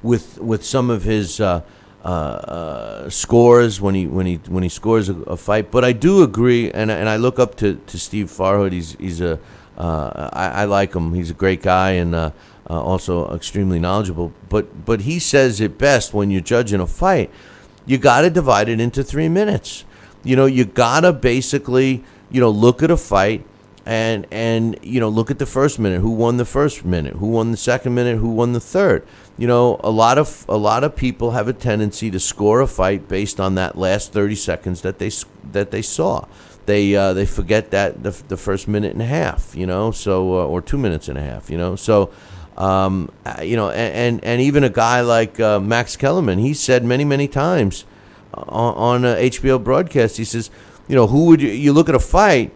with some of his scores when he scores a fight, but I do agree, and I look up to Steve Farhood. I like him. He's a great guy and also extremely knowledgeable. But he says it best when you're judging a fight. You got to divide it into 3 minutes. You got to basically look at a fight and look at the first minute. Who won the first minute? Who won the second minute? Who won the third? A lot of people have a tendency to score a fight based on that last 30 seconds that they saw. They forget that the first minute and a half, or 2 minutes and a half, So, and even a guy like Max Kellerman, he said many times on a HBO broadcast, he says, who would you look at a fight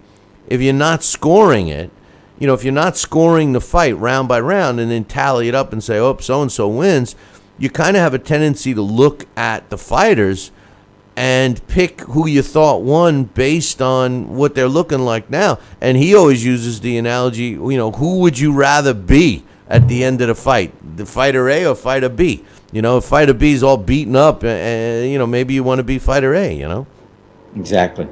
if you're not scoring it? If you're not scoring the fight round by round and then tally it up and say, oh, so-and-so wins, you kind of have a tendency to look at the fighters and pick who you thought won based on what they're looking like now. And he always uses the analogy, who would you rather be at the end of the fight, the fighter A or fighter B? If fighter B is all beaten up, maybe you want to be fighter A, Exactly.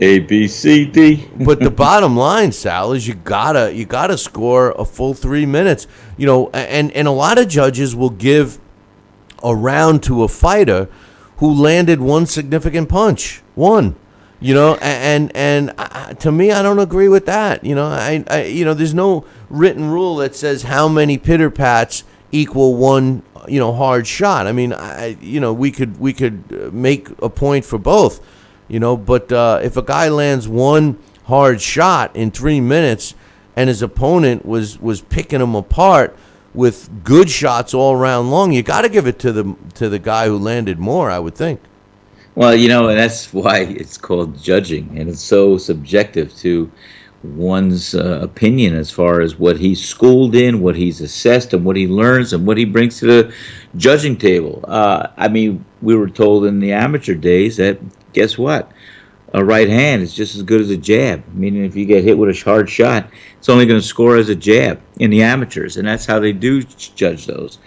A, B, C, D. But the bottom line, Sal, is you gotta score a full 3 minutes. And a lot of judges will give a round to a fighter who landed one significant punch. One. And to me, I don't agree with that. There's no written rule that says how many pitter pats equal one hard shot. I mean, we could make a point for both, but if a guy lands one hard shot in 3 minutes and his opponent was picking him apart with good shots all round long, you got to give it to the guy who landed more, I would think. Well, and that's why it's called judging, and it's so subjective to one's opinion as far as what he's schooled in, what he's assessed, and what he learns, and what he brings to the judging table. We were told in the amateur days that, guess what? A right hand is just as good as a jab. Meaning if you get hit with a hard shot, it's only going to score as a jab in the amateurs, and that's how they do judge those.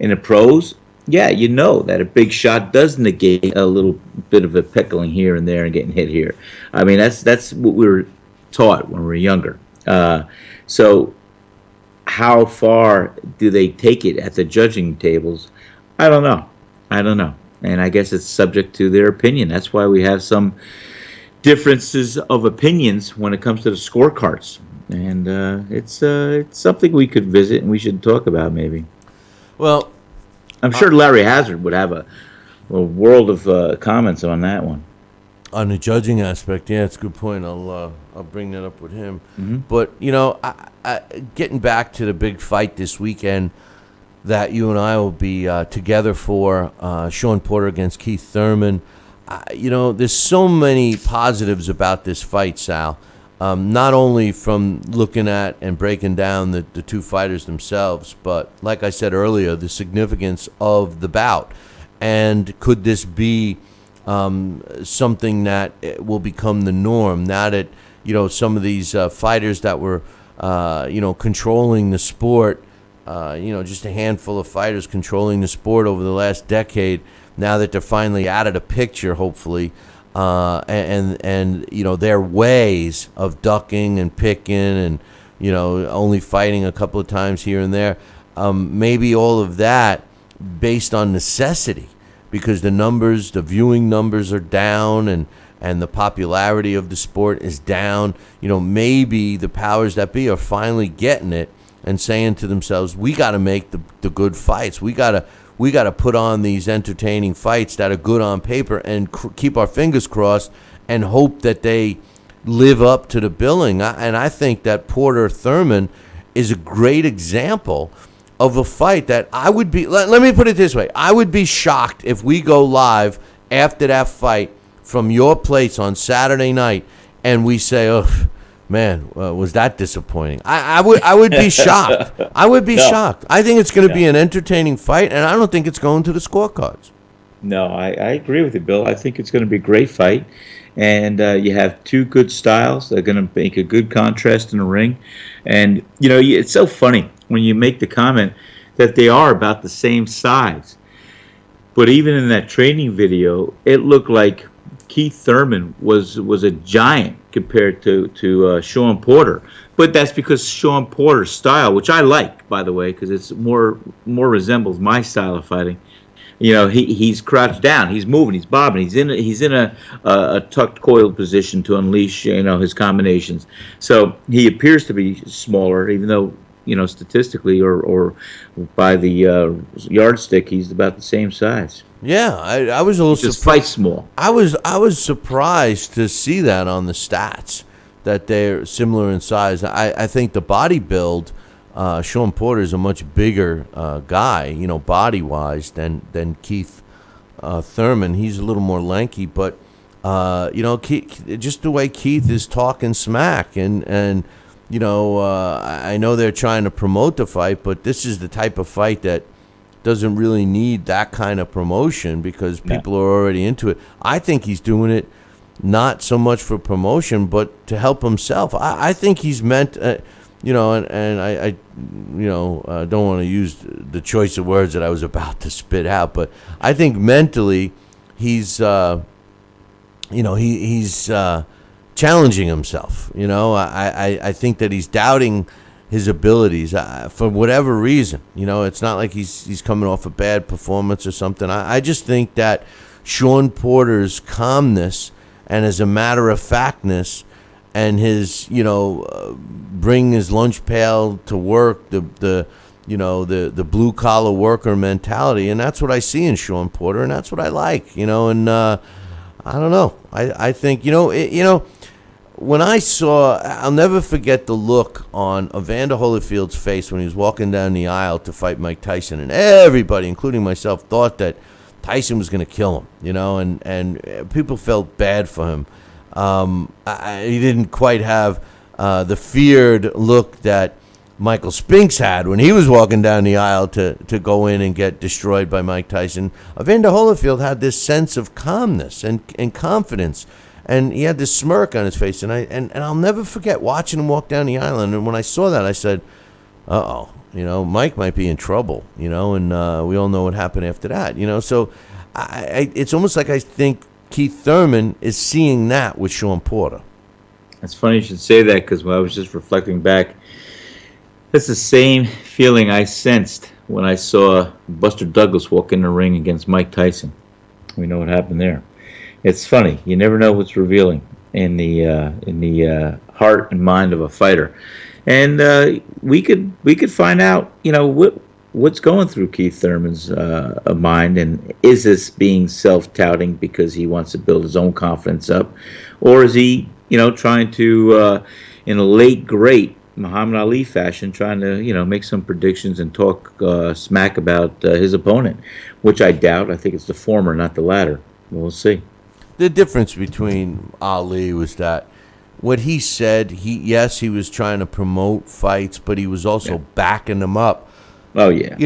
In the pros, yeah, that a big shot does negate a little bit of a pickling here and there and getting hit here. I mean, that's what we were taught when we were younger. So how far do they take it at the judging tables? I don't know. And I guess it's subject to their opinion. That's why we have some differences of opinions when it comes to the scorecards. And it's something we could visit and we should talk about maybe. Well, I'm sure Larry Hazard would have a world of comments on that one. On the judging aspect, yeah, it's a good point. I'll bring that up with him. Mm-hmm. But getting back to the big fight this weekend that you and I will be together for, Shawn Porter against Keith Thurman. There's so many positives about this fight, Sal. Not only from looking at and breaking down the two fighters themselves, but like I said earlier, the significance of the bout. And could this be something that will become the norm now that some of these fighters that were controlling the sport, just a handful of fighters controlling the sport over the last decade, now that they're finally out of the picture, hopefully, and their ways of ducking and picking and only fighting a couple of times here and there, maybe all of that based on necessity. because the viewing numbers are down, and the popularity of the sport is down. Maybe the powers that be are finally getting it and saying to themselves, we got to make the good fights. We got to put on these entertaining fights that are good on paper and keep our fingers crossed and hope that they live up to the billing. And I think that Porter Thurman is a great example of a fight that I would be, let me put it this way, I would be shocked if we go live after that fight from your place on Saturday night and we say, oh, man, was that disappointing? I would be shocked. I would be shocked. I think it's going to be an entertaining fight, and I don't think it's going to the scorecards. No, I agree with you, Bill. I think it's going to be a great fight. And you have two good styles. They're going to make a good contrast in the ring. And, it's so funny when you make the comment that they are about the same size. But even in that training video, it looked like Keith Thurman was a giant compared to Shawn Porter. But that's because Shawn Porter's style, which I like, by the way, because it's more resembles my style of fighting. He's crouched down, he's moving, he's bobbing, he's in a tucked coiled position to unleash his combinations. So he appears to be smaller, even though statistically or by the yardstick he's about the same size. Yeah, I was a little just fight small. I was surprised to see that on the stats that they're similar in size. I think the body build. Shawn Porter is a much bigger guy, body-wise than Keith Thurman. He's a little more lanky, but Keith, just the way Keith is talking smack, and I know they're trying to promote the fight, but this is the type of fight that doesn't really need that kind of promotion because people are already into it. I think he's doing it not so much for promotion, but to help himself. I think he's meant. And I don't want to use the choice of words that I was about to spit out, but I think mentally he's challenging himself. I think that he's doubting his abilities for whatever reason. It's not like he's coming off a bad performance or something. I just think that Shawn Porter's calmness and as a matter of factness and his, bring his lunch pail to work, the blue collar worker mentality, and that's what I see in Shawn Porter, and that's what I like, and I don't know. I think when I saw, I'll never forget the look on Evander Holyfield's face when he was walking down the aisle to fight Mike Tyson, and everybody, including myself, thought that Tyson was going to kill him, and people felt bad for him. He didn't quite have the feared look that Michael Spinks had when he was walking down the aisle to go in and get destroyed by Mike Tyson. Evander Holyfield had this sense of calmness and confidence, and he had this smirk on his face. And I'll never forget watching him walk down the aisle. And when I saw that, I said, "Uh-oh, Mike might be in trouble." And we all know what happened after that. So it's almost like I think Keith Thurman is seeing that with Shawn Porter. It's funny you should say that because when I was just reflecting back, that's the same feeling I sensed when I saw Buster Douglas walk in the ring against Mike Tyson. We know what happened there. It's funny. You never know what's revealing in the heart and mind of a fighter, and we could find out. What's going through Keith Thurman's mind, and is this being self-touting because he wants to build his own confidence up, or is he, trying to, in a late great Muhammad Ali fashion, trying to, make some predictions and talk smack about his opponent, which I doubt. I think it's the former, not the latter. We'll see. The difference between Ali was that what he said, he was trying to promote fights, but he was also backing them up. Oh, yeah.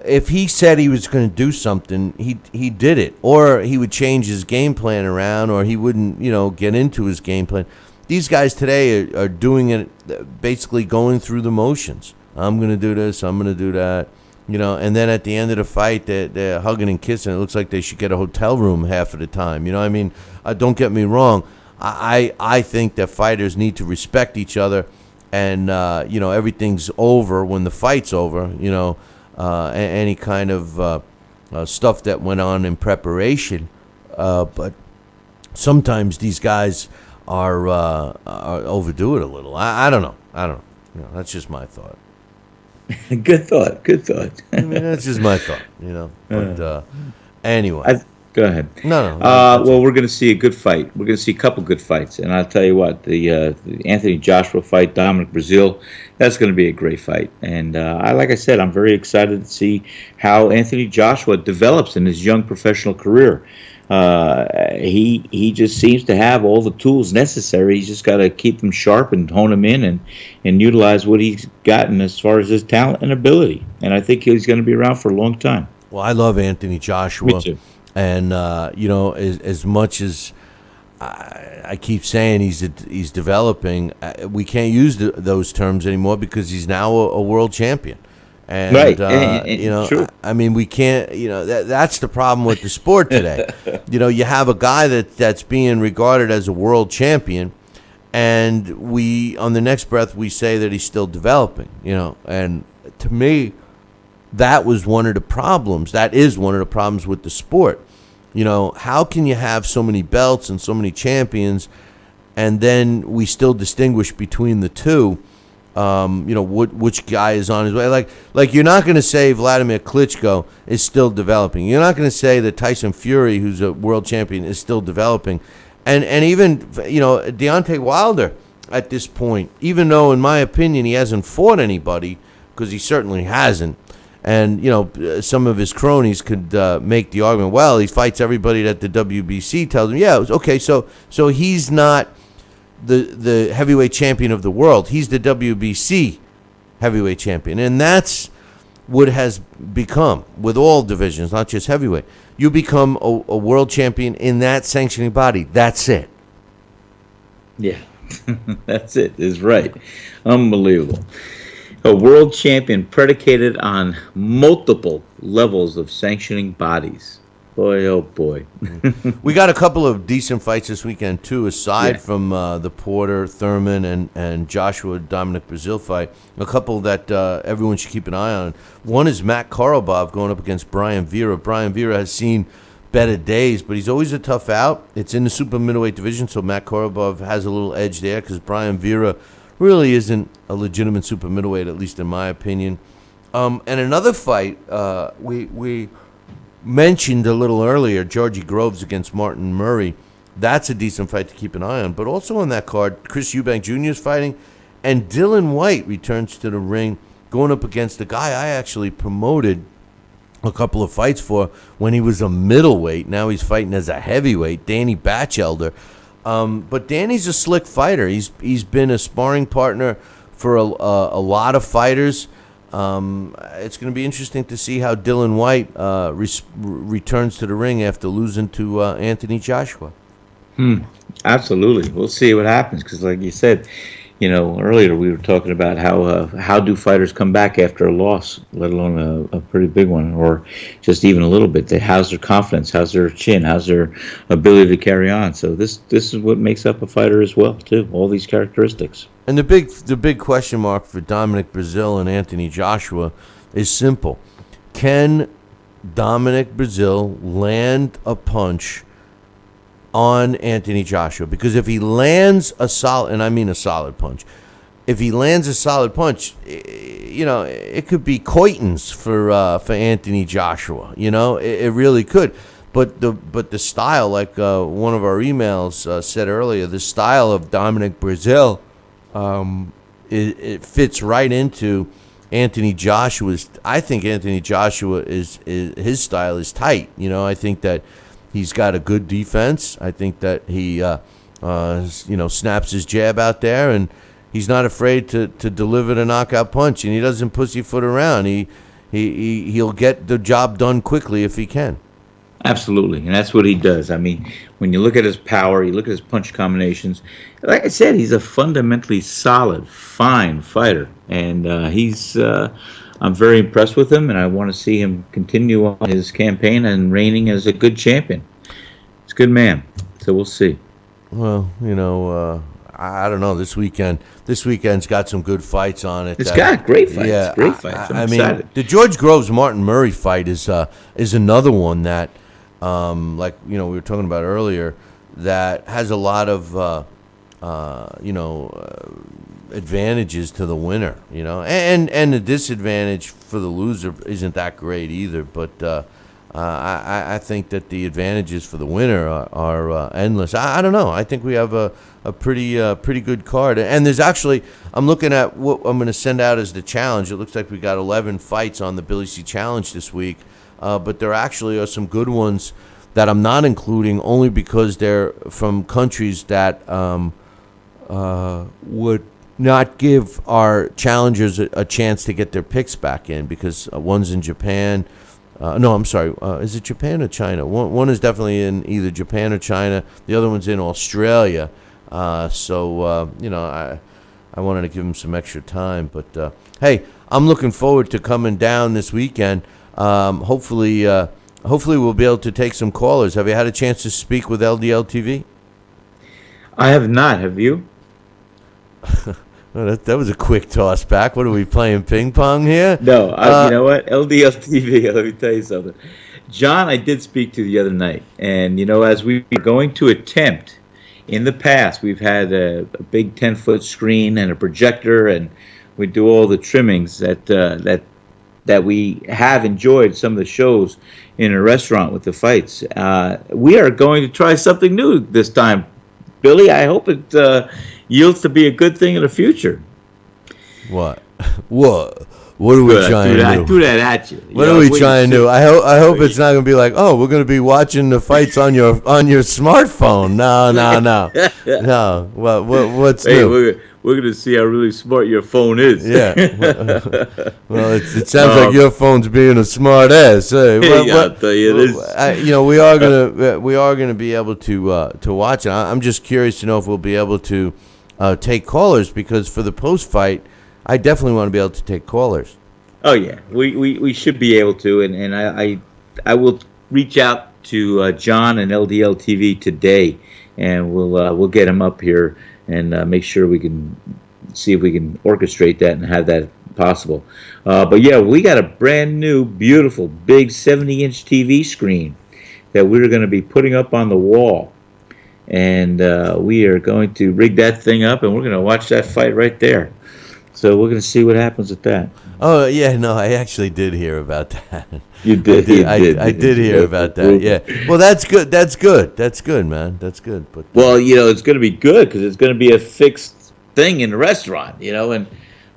If he said he was going to do something, he did it. Or he would change his game plan around, or he wouldn't, get into his game plan. These guys today are doing it, basically going through the motions. I'm going to do this, I'm going to do that. And then at the end of the fight, they're hugging and kissing. It looks like they should get a hotel room half of the time. Don't get me wrong. I think that fighters need to respect each other. And, everything's over when the fight's over, any kind of, stuff that went on in preparation. But sometimes these guys are overdo it a little. I don't know. That's just my thought. Good thought. Good thought. I mean, that's just my thought. But anyway. Go ahead. No. Well, we're going to see a good fight. We're going to see a couple good fights, and I'll tell you what, the Anthony Joshua fight, Dominic Brazil, that's going to be a great fight. And like I said, I'm very excited to see how Anthony Joshua develops in his young professional career. He just seems to have all the tools necessary. He's just got to keep them sharp and hone them in and utilize what he's gotten as far as his talent and ability. And I think he's going to be around for a long time. Well, I love Anthony Joshua. Me too. And as much as I keep saying he's developing, we can't use those terms anymore because he's now a world champion. And, right. True. I mean, we can't. That's the problem with the sport today. You have a guy that's being regarded as a world champion, and on the next breath we say that he's still developing. And to me, that was one of the problems. That is one of the problems with the sport. How can you have so many belts and so many champions, and then we still distinguish between the two? Which guy is on his way? Like you're not going to say Vladimir Klitschko is still developing. You're not going to say that Tyson Fury, who's a world champion, is still developing, and even Deontay Wilder at this point, even though in my opinion he hasn't fought anybody, because he certainly hasn't. And, some of his cronies could make the argument, well, he fights everybody that the WBC tells him. Yeah, okay, so he's not the heavyweight champion of the world. He's the WBC heavyweight champion. And that's what has become with all divisions, not just heavyweight. You become a world champion in that sanctioning body. That's it. Yeah, that's it. Is right. Unbelievable. A world champion predicated on multiple levels of sanctioning bodies. Boy, oh boy. We got a couple of decent fights this weekend, too, aside from the Porter, Thurman, and Joshua Dominic Brazil fight. A couple that everyone should keep an eye on. One is Matt Korobov going up against Brian Vera. Brian Vera has seen better days, but he's always a tough out. It's in the super middleweight division, so Matt Korobov has a little edge there because Brian Vera really isn't a legitimate super middleweight, at least in my opinion. And another fight we mentioned a little earlier, Georgie Groves against Martin Murray. That's a decent fight to keep an eye on. But also on that card, Chris Eubank Jr. is fighting, and Dylan White returns to the ring, going up against the guy I actually promoted a couple of fights for when he was a middleweight. Now he's fighting as a heavyweight, Danny Batchelder. But Danny's a slick fighter. He's been a sparring partner for a lot of fighters. It's going to be interesting to see how Dylan White returns to the ring after losing to Anthony Joshua. Absolutely. We'll see what happens because, like you said, earlier we were talking about how do fighters come back after a loss, let alone a pretty big one, or just even a little bit. How's their confidence? How's their chin? How's their ability to carry on? So this is what makes up a fighter as well, too. All these characteristics. And the big question mark for Dominic Brazil and Anthony Joshua is simple: can Dominic Brazil land a punch on Anthony Joshua? Because if he lands a solid, and I mean a solid punch, if he lands a solid punch, it could be Coitons for Anthony Joshua. It really could. But the style, like one of our emails said earlier, the style of Dominic Brazil, it fits right into Anthony Joshua's. I think Anthony Joshua is his style is tight. I think that he's got a good defense. I think that he, snaps his jab out there, and he's not afraid to deliver the knockout punch, and he doesn't pussyfoot around. He'll get the job done quickly if he can. Absolutely, and that's what he does. I mean, when you look at his power, you look at his punch combinations, like I said, he's a fundamentally solid, fine fighter, and I'm very impressed with him, and I want to see him continue on his campaign and reigning as a good champion. He's a good man, so we'll see. Well, I don't know. This weekend's got some good fights on it. It's got great fights. Yeah, Great fights. I'm excited. mean, the George Groves Martin Murray fight is another one that, like we were talking about earlier, that has a lot of advantages to the winner. And the disadvantage for the loser isn't that great either. But I think that the advantages for the winner are endless. I don't know. I think we have a pretty good card. And there's actually, I'm looking at what I'm going to send out as the challenge. It looks like we got 11 fights on the Billy C Challenge this week. But there actually are some good ones that I'm not including only because they're from countries that would not give our challengers a chance to get their picks back in, because one's in Japan. No, I'm sorry. Is it Japan or China? One is definitely in either Japan or China. The other one's in Australia. So I wanted to give them some extra time. But, hey, I'm looking forward to coming down this weekend. Hopefully we'll be able to take some callers. Have you had a chance to speak with LDL TV? I have not. Have you? Well, that was a quick toss back. What are we playing, ping pong here? No, you know what? LDL TV, let me tell you something. John, I did speak to the other night, and as we were going to attempt, in the past, we've had a big 10-foot screen and a projector, and we do all the trimmings that we have enjoyed some of the shows in a restaurant with the fights. We are going to try something new this time, Billy. I hope it yields to be a good thing in the future. What? What are we trying to do? I threw that at you. What are we trying to do? I hope it's not going to be like, oh, we're going to be watching the fights on your smartphone. No. What's new? We're going to see how really smart your phone is. Yeah. Well, it sounds like your phone's being a smart ass. Hey, I'll tell you this. We are gonna be able to watch it. I'm just curious to know if we'll be able to take callers, because for the post fight, I definitely want to be able to take callers. Oh yeah, we should be able to, and I will reach out to John and LDL TV today, and we'll get him up here and make sure we can see if we can orchestrate that and have that possible. But yeah, we got a brand new, beautiful, big 70-inch TV screen that we're going to be putting up on the wall, and we are going to rig that thing up, and we're going to watch that fight right there. So we're going to see what happens with that. Oh yeah, no, I actually did hear about that. You did. I did hear about that. Yeah. Well, that's good. That's good, man. That's good. But it's going to be good because it's going to be a fixed thing in the restaurant. And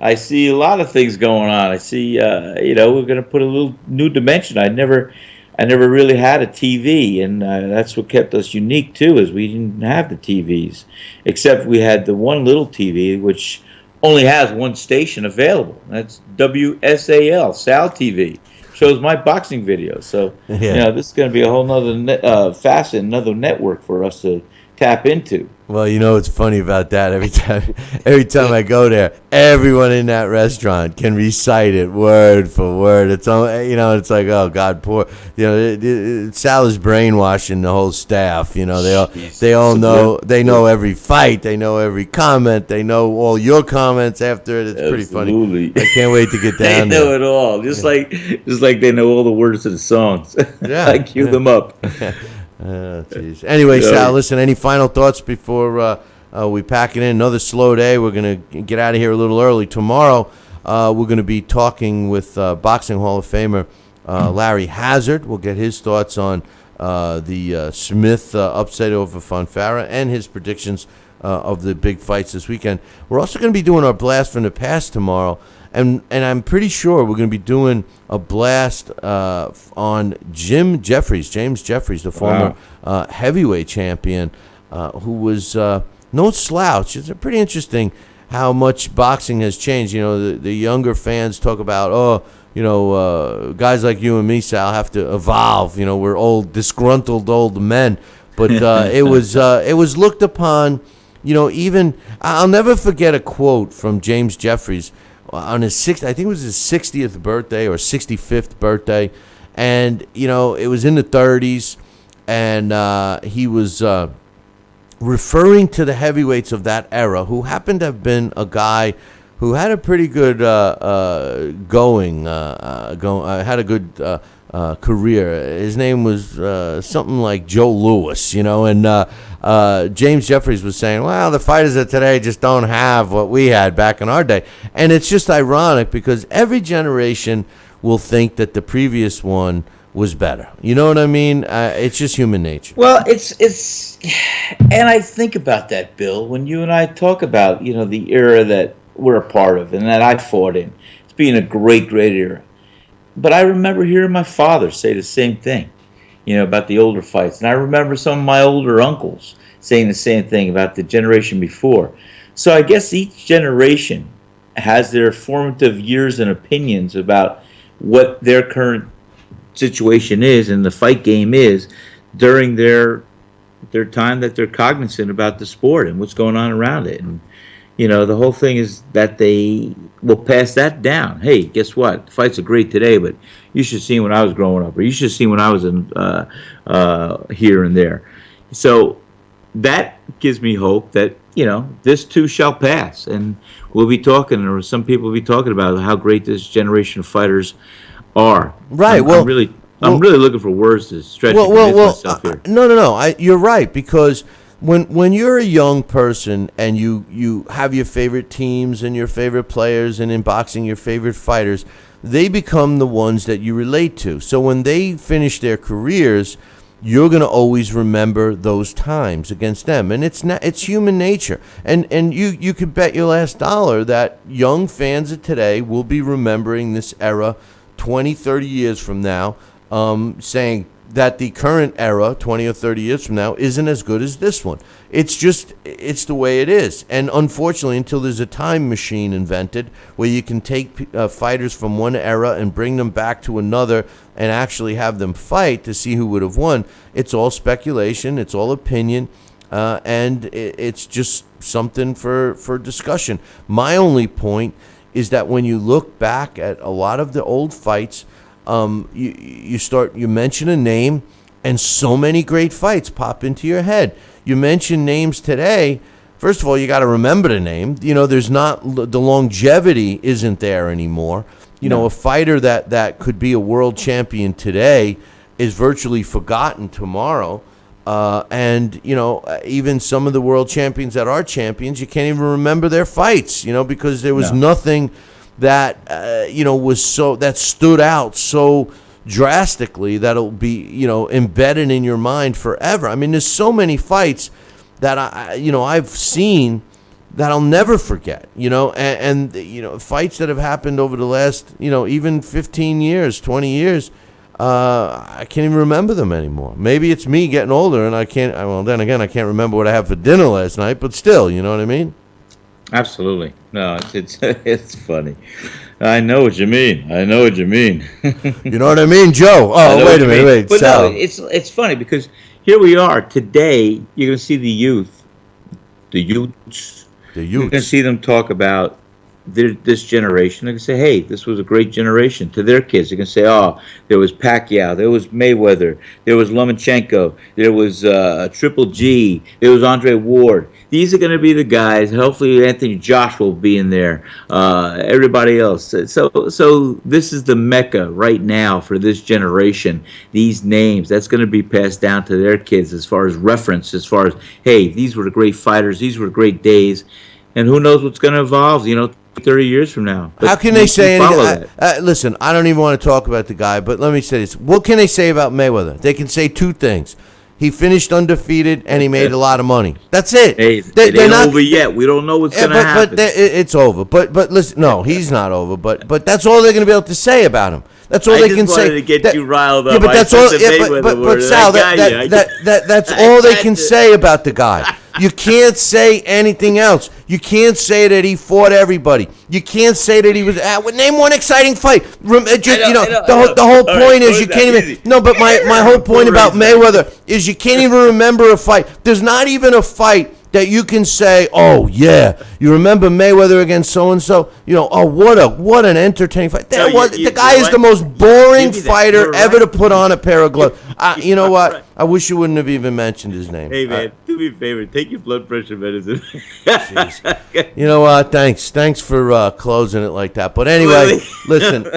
I see a lot of things going on. I see, we're going to put a little new dimension. I never really had a TV, and that's what kept us unique too. Is we didn't have the TVs, except we had the one little TV which only has one station available. That's WSAL, Sal TV. Shows my boxing videos. So, this is going to be a whole nother facet, another network for us to tap into. Well, what's funny about that? Every time I go there, everyone in that restaurant can recite it word for word. It's it's like, oh God, poor. Sal is brainwashing the whole staff. They all know. They know every fight. They know every comment. They know all your comments after it. It's pretty funny. I can't wait to get down there. They know it all, just like they know all the words to the songs. Yeah, I cue them up. Geez. Anyway, Sal, listen, any final thoughts before we pack it in? Another slow day. We're going to get out of here a little early. Tomorrow, we're going to be talking with Boxing Hall of Famer Larry Hazard. We'll get his thoughts on the Smith upset over Fonfara and his predictions of the big fights this weekend. We're also going to be doing our Blast from the Past tomorrow. And I'm pretty sure we're going to be doing a blast on James Jeffries, the former heavyweight champion, who was no slouch. It's pretty interesting how much boxing has changed. The younger fans talk about, guys like you and me, Sal, have to evolve. We're old, disgruntled old men. But it was looked upon, even I'll never forget a quote from James Jeffries on his I think it was his 60th birthday or 65th birthday, and it was in the 30s, and he was referring to the heavyweights of that era, who happened to have been a guy who had a pretty good had a good career. His name was something like Joe Louis, and James Jeffries was saying, well, the fighters of today just don't have what we had back in our day. And it's just ironic because every generation will think that the previous one was better. You know what I mean? It's just human nature. Well, it's, and I think about that, Bill, when you and I talk about, the era that we're a part of and that I fought in. It's been a great, great era. But I remember hearing my father say the same thing, about the older fights. And I remember some of my older uncles saying the same thing about the generation before. So I guess each generation has their formative years and opinions about what their current situation is and the fight game is during their time that they're cognizant about the sport and what's going on around it. And the whole thing is that they will pass that down. Hey, guess what? Fights are great today, but you should see when I was growing up, or you should see when I was in here and there. So that gives me hope that this too shall pass, and we'll be talking, or some people will be talking about how great this generation of fighters are. Right. I'm really looking for words to stretch myself here. No. You're right, because when you're a young person and you have your favorite teams and your favorite players, and in boxing your favorite fighters, they become the ones that you relate to. So when they finish their careers, you're going to always remember those times against them, and it's human nature. And you could bet your last dollar that young fans of today will be remembering this era 20, 30 years from now, saying that the current era, 20 or 30 years from now, isn't as good as this one. It's the way it is. And unfortunately, until there's a time machine invented where you can take fighters from one era and bring them back to another and actually have them fight to see who would have won, it's all speculation, it's all opinion, and it's just something for discussion. My only point is that when you look back at a lot of the old fights, you mention a name, and so many great fights pop into your head. You mention names today. First of all, you got to remember the name. There's not the longevity isn't there anymore. A fighter that could be a world champion today is virtually forgotten tomorrow. And even some of the world champions that are champions, you can't even remember their fights. Because there was nothing that that stood out so drastically that it'll be embedded in your mind forever. I mean, there's so many fights that I've seen that I'll never forget. And fights that have happened over the last even 15 years, 20 years. I can't even remember them anymore. Maybe it's me getting older, and I can't. Well, then again, I can't remember what I had for dinner last night. But still, you know what I mean? Absolutely. No, it's funny. I know what you mean. You know what I mean, Joe? Oh, wait a minute. Wait, but Sal. no, it's funny because here we are today. You're going to see the youths. You're going to see them talk about this generation. They're going to say, hey, this was a great generation to their kids. They're going to say, oh, there was Pacquiao, there was Mayweather, there was Lomachenko, there was Triple G, there was Andre Ward. These are going to be the guys. Hopefully Anthony Joshua will be in there. Everybody else. So this is the mecca right now for this generation. These names, that's going to be passed down to their kids as far as reference, as far as, hey, these were the great fighters, these were great days. And who knows what's going to evolve, 30 years from now. But how can they say anything? Listen, I don't even want to talk about the guy, but let me say this. What can they say about Mayweather? They can say two things. He finished undefeated, and he made a lot of money. That's it. Hey, it ain't over yet. We don't know what's going to happen. But it's over. But listen, no, he's not over. But that's all they're going to be able to say about him. That's all they can say. I just wanted to get you riled up. Yeah, but that's all. But Sal, that's all they can say about the guy. You can't say anything else. You can't say that he fought everybody. You can't say that he was. Name one exciting fight. The whole point is you can't even. No, but my whole point about Mayweather is you can't even remember a fight. There's not even a fight that you can say, oh, yeah, you remember Mayweather against so-and-so? You know, oh, what an entertaining fight. The guy is the most boring fighter ever to put on a pair of gloves. You know what? Right. I wish you wouldn't have even mentioned his name. Hey, man, do me a favor. Take your blood pressure medicine. You know what? Thanks for closing it like that. But anyway, listen.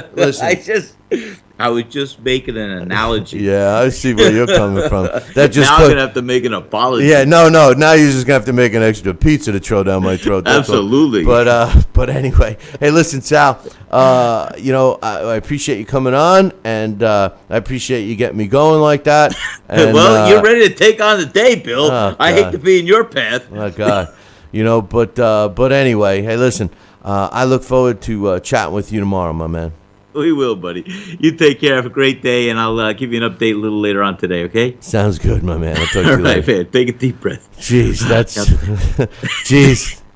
I was just making an analogy. Yeah, I see where you're coming from. Now I'm going to have to make an apology. Yeah, no. Now you're just going to have to make an extra pizza to throw down my throat. Absolutely. But anyway, hey, listen, Sal, I appreciate you coming on, and I appreciate you getting me going like that. And, well, you're ready to take on the day, Bill. I hate to be in your path. Oh, God. But anyway, hey, listen, I look forward to chatting with you tomorrow, my man. We will, buddy. You take care. Have a great day, and I'll give you an update a little later on today, okay? Sounds good, my man. I'll talk to you later. All right, man. Take a deep breath. Jeez,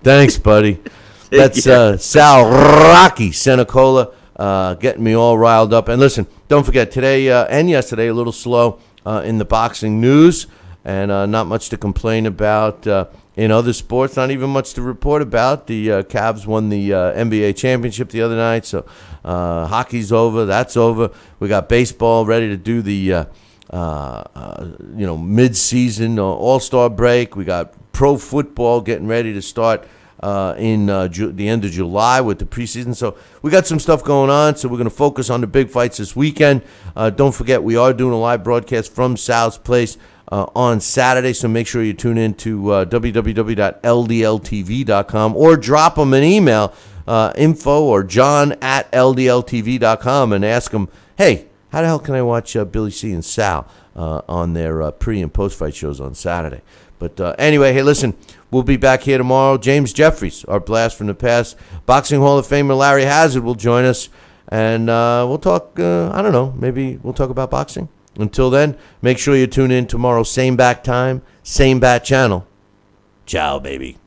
thanks, buddy. That's Sal Rocky Senecola getting me all riled up. And listen, don't forget, today and yesterday, a little slow in the boxing news, and not much to complain about. In other sports, not even much to report about. The Cavs won the NBA championship the other night, so hockey's over. That's over. We got baseball ready to do the mid-season All-Star break. We got pro football getting ready to start in the end of July with the preseason. So we got some stuff going on, so we're going to focus on the big fights this weekend. Don't forget, we are doing a live broadcast from Sal's place on Saturday, so make sure you tune in to www.ldltv.com or drop them an email, info or john@ldltv.com, and ask them, hey, how the hell can I watch Billy C and Sal on their pre- and post-fight shows on Saturday? But anyway, hey, listen, we'll be back here tomorrow. James Jeffries, our blast from the past. Boxing Hall of Famer Larry Hazard will join us, and we'll talk, maybe we'll talk about boxing. Until then, make sure you tune in tomorrow, same bat time, same bat channel. Ciao, baby.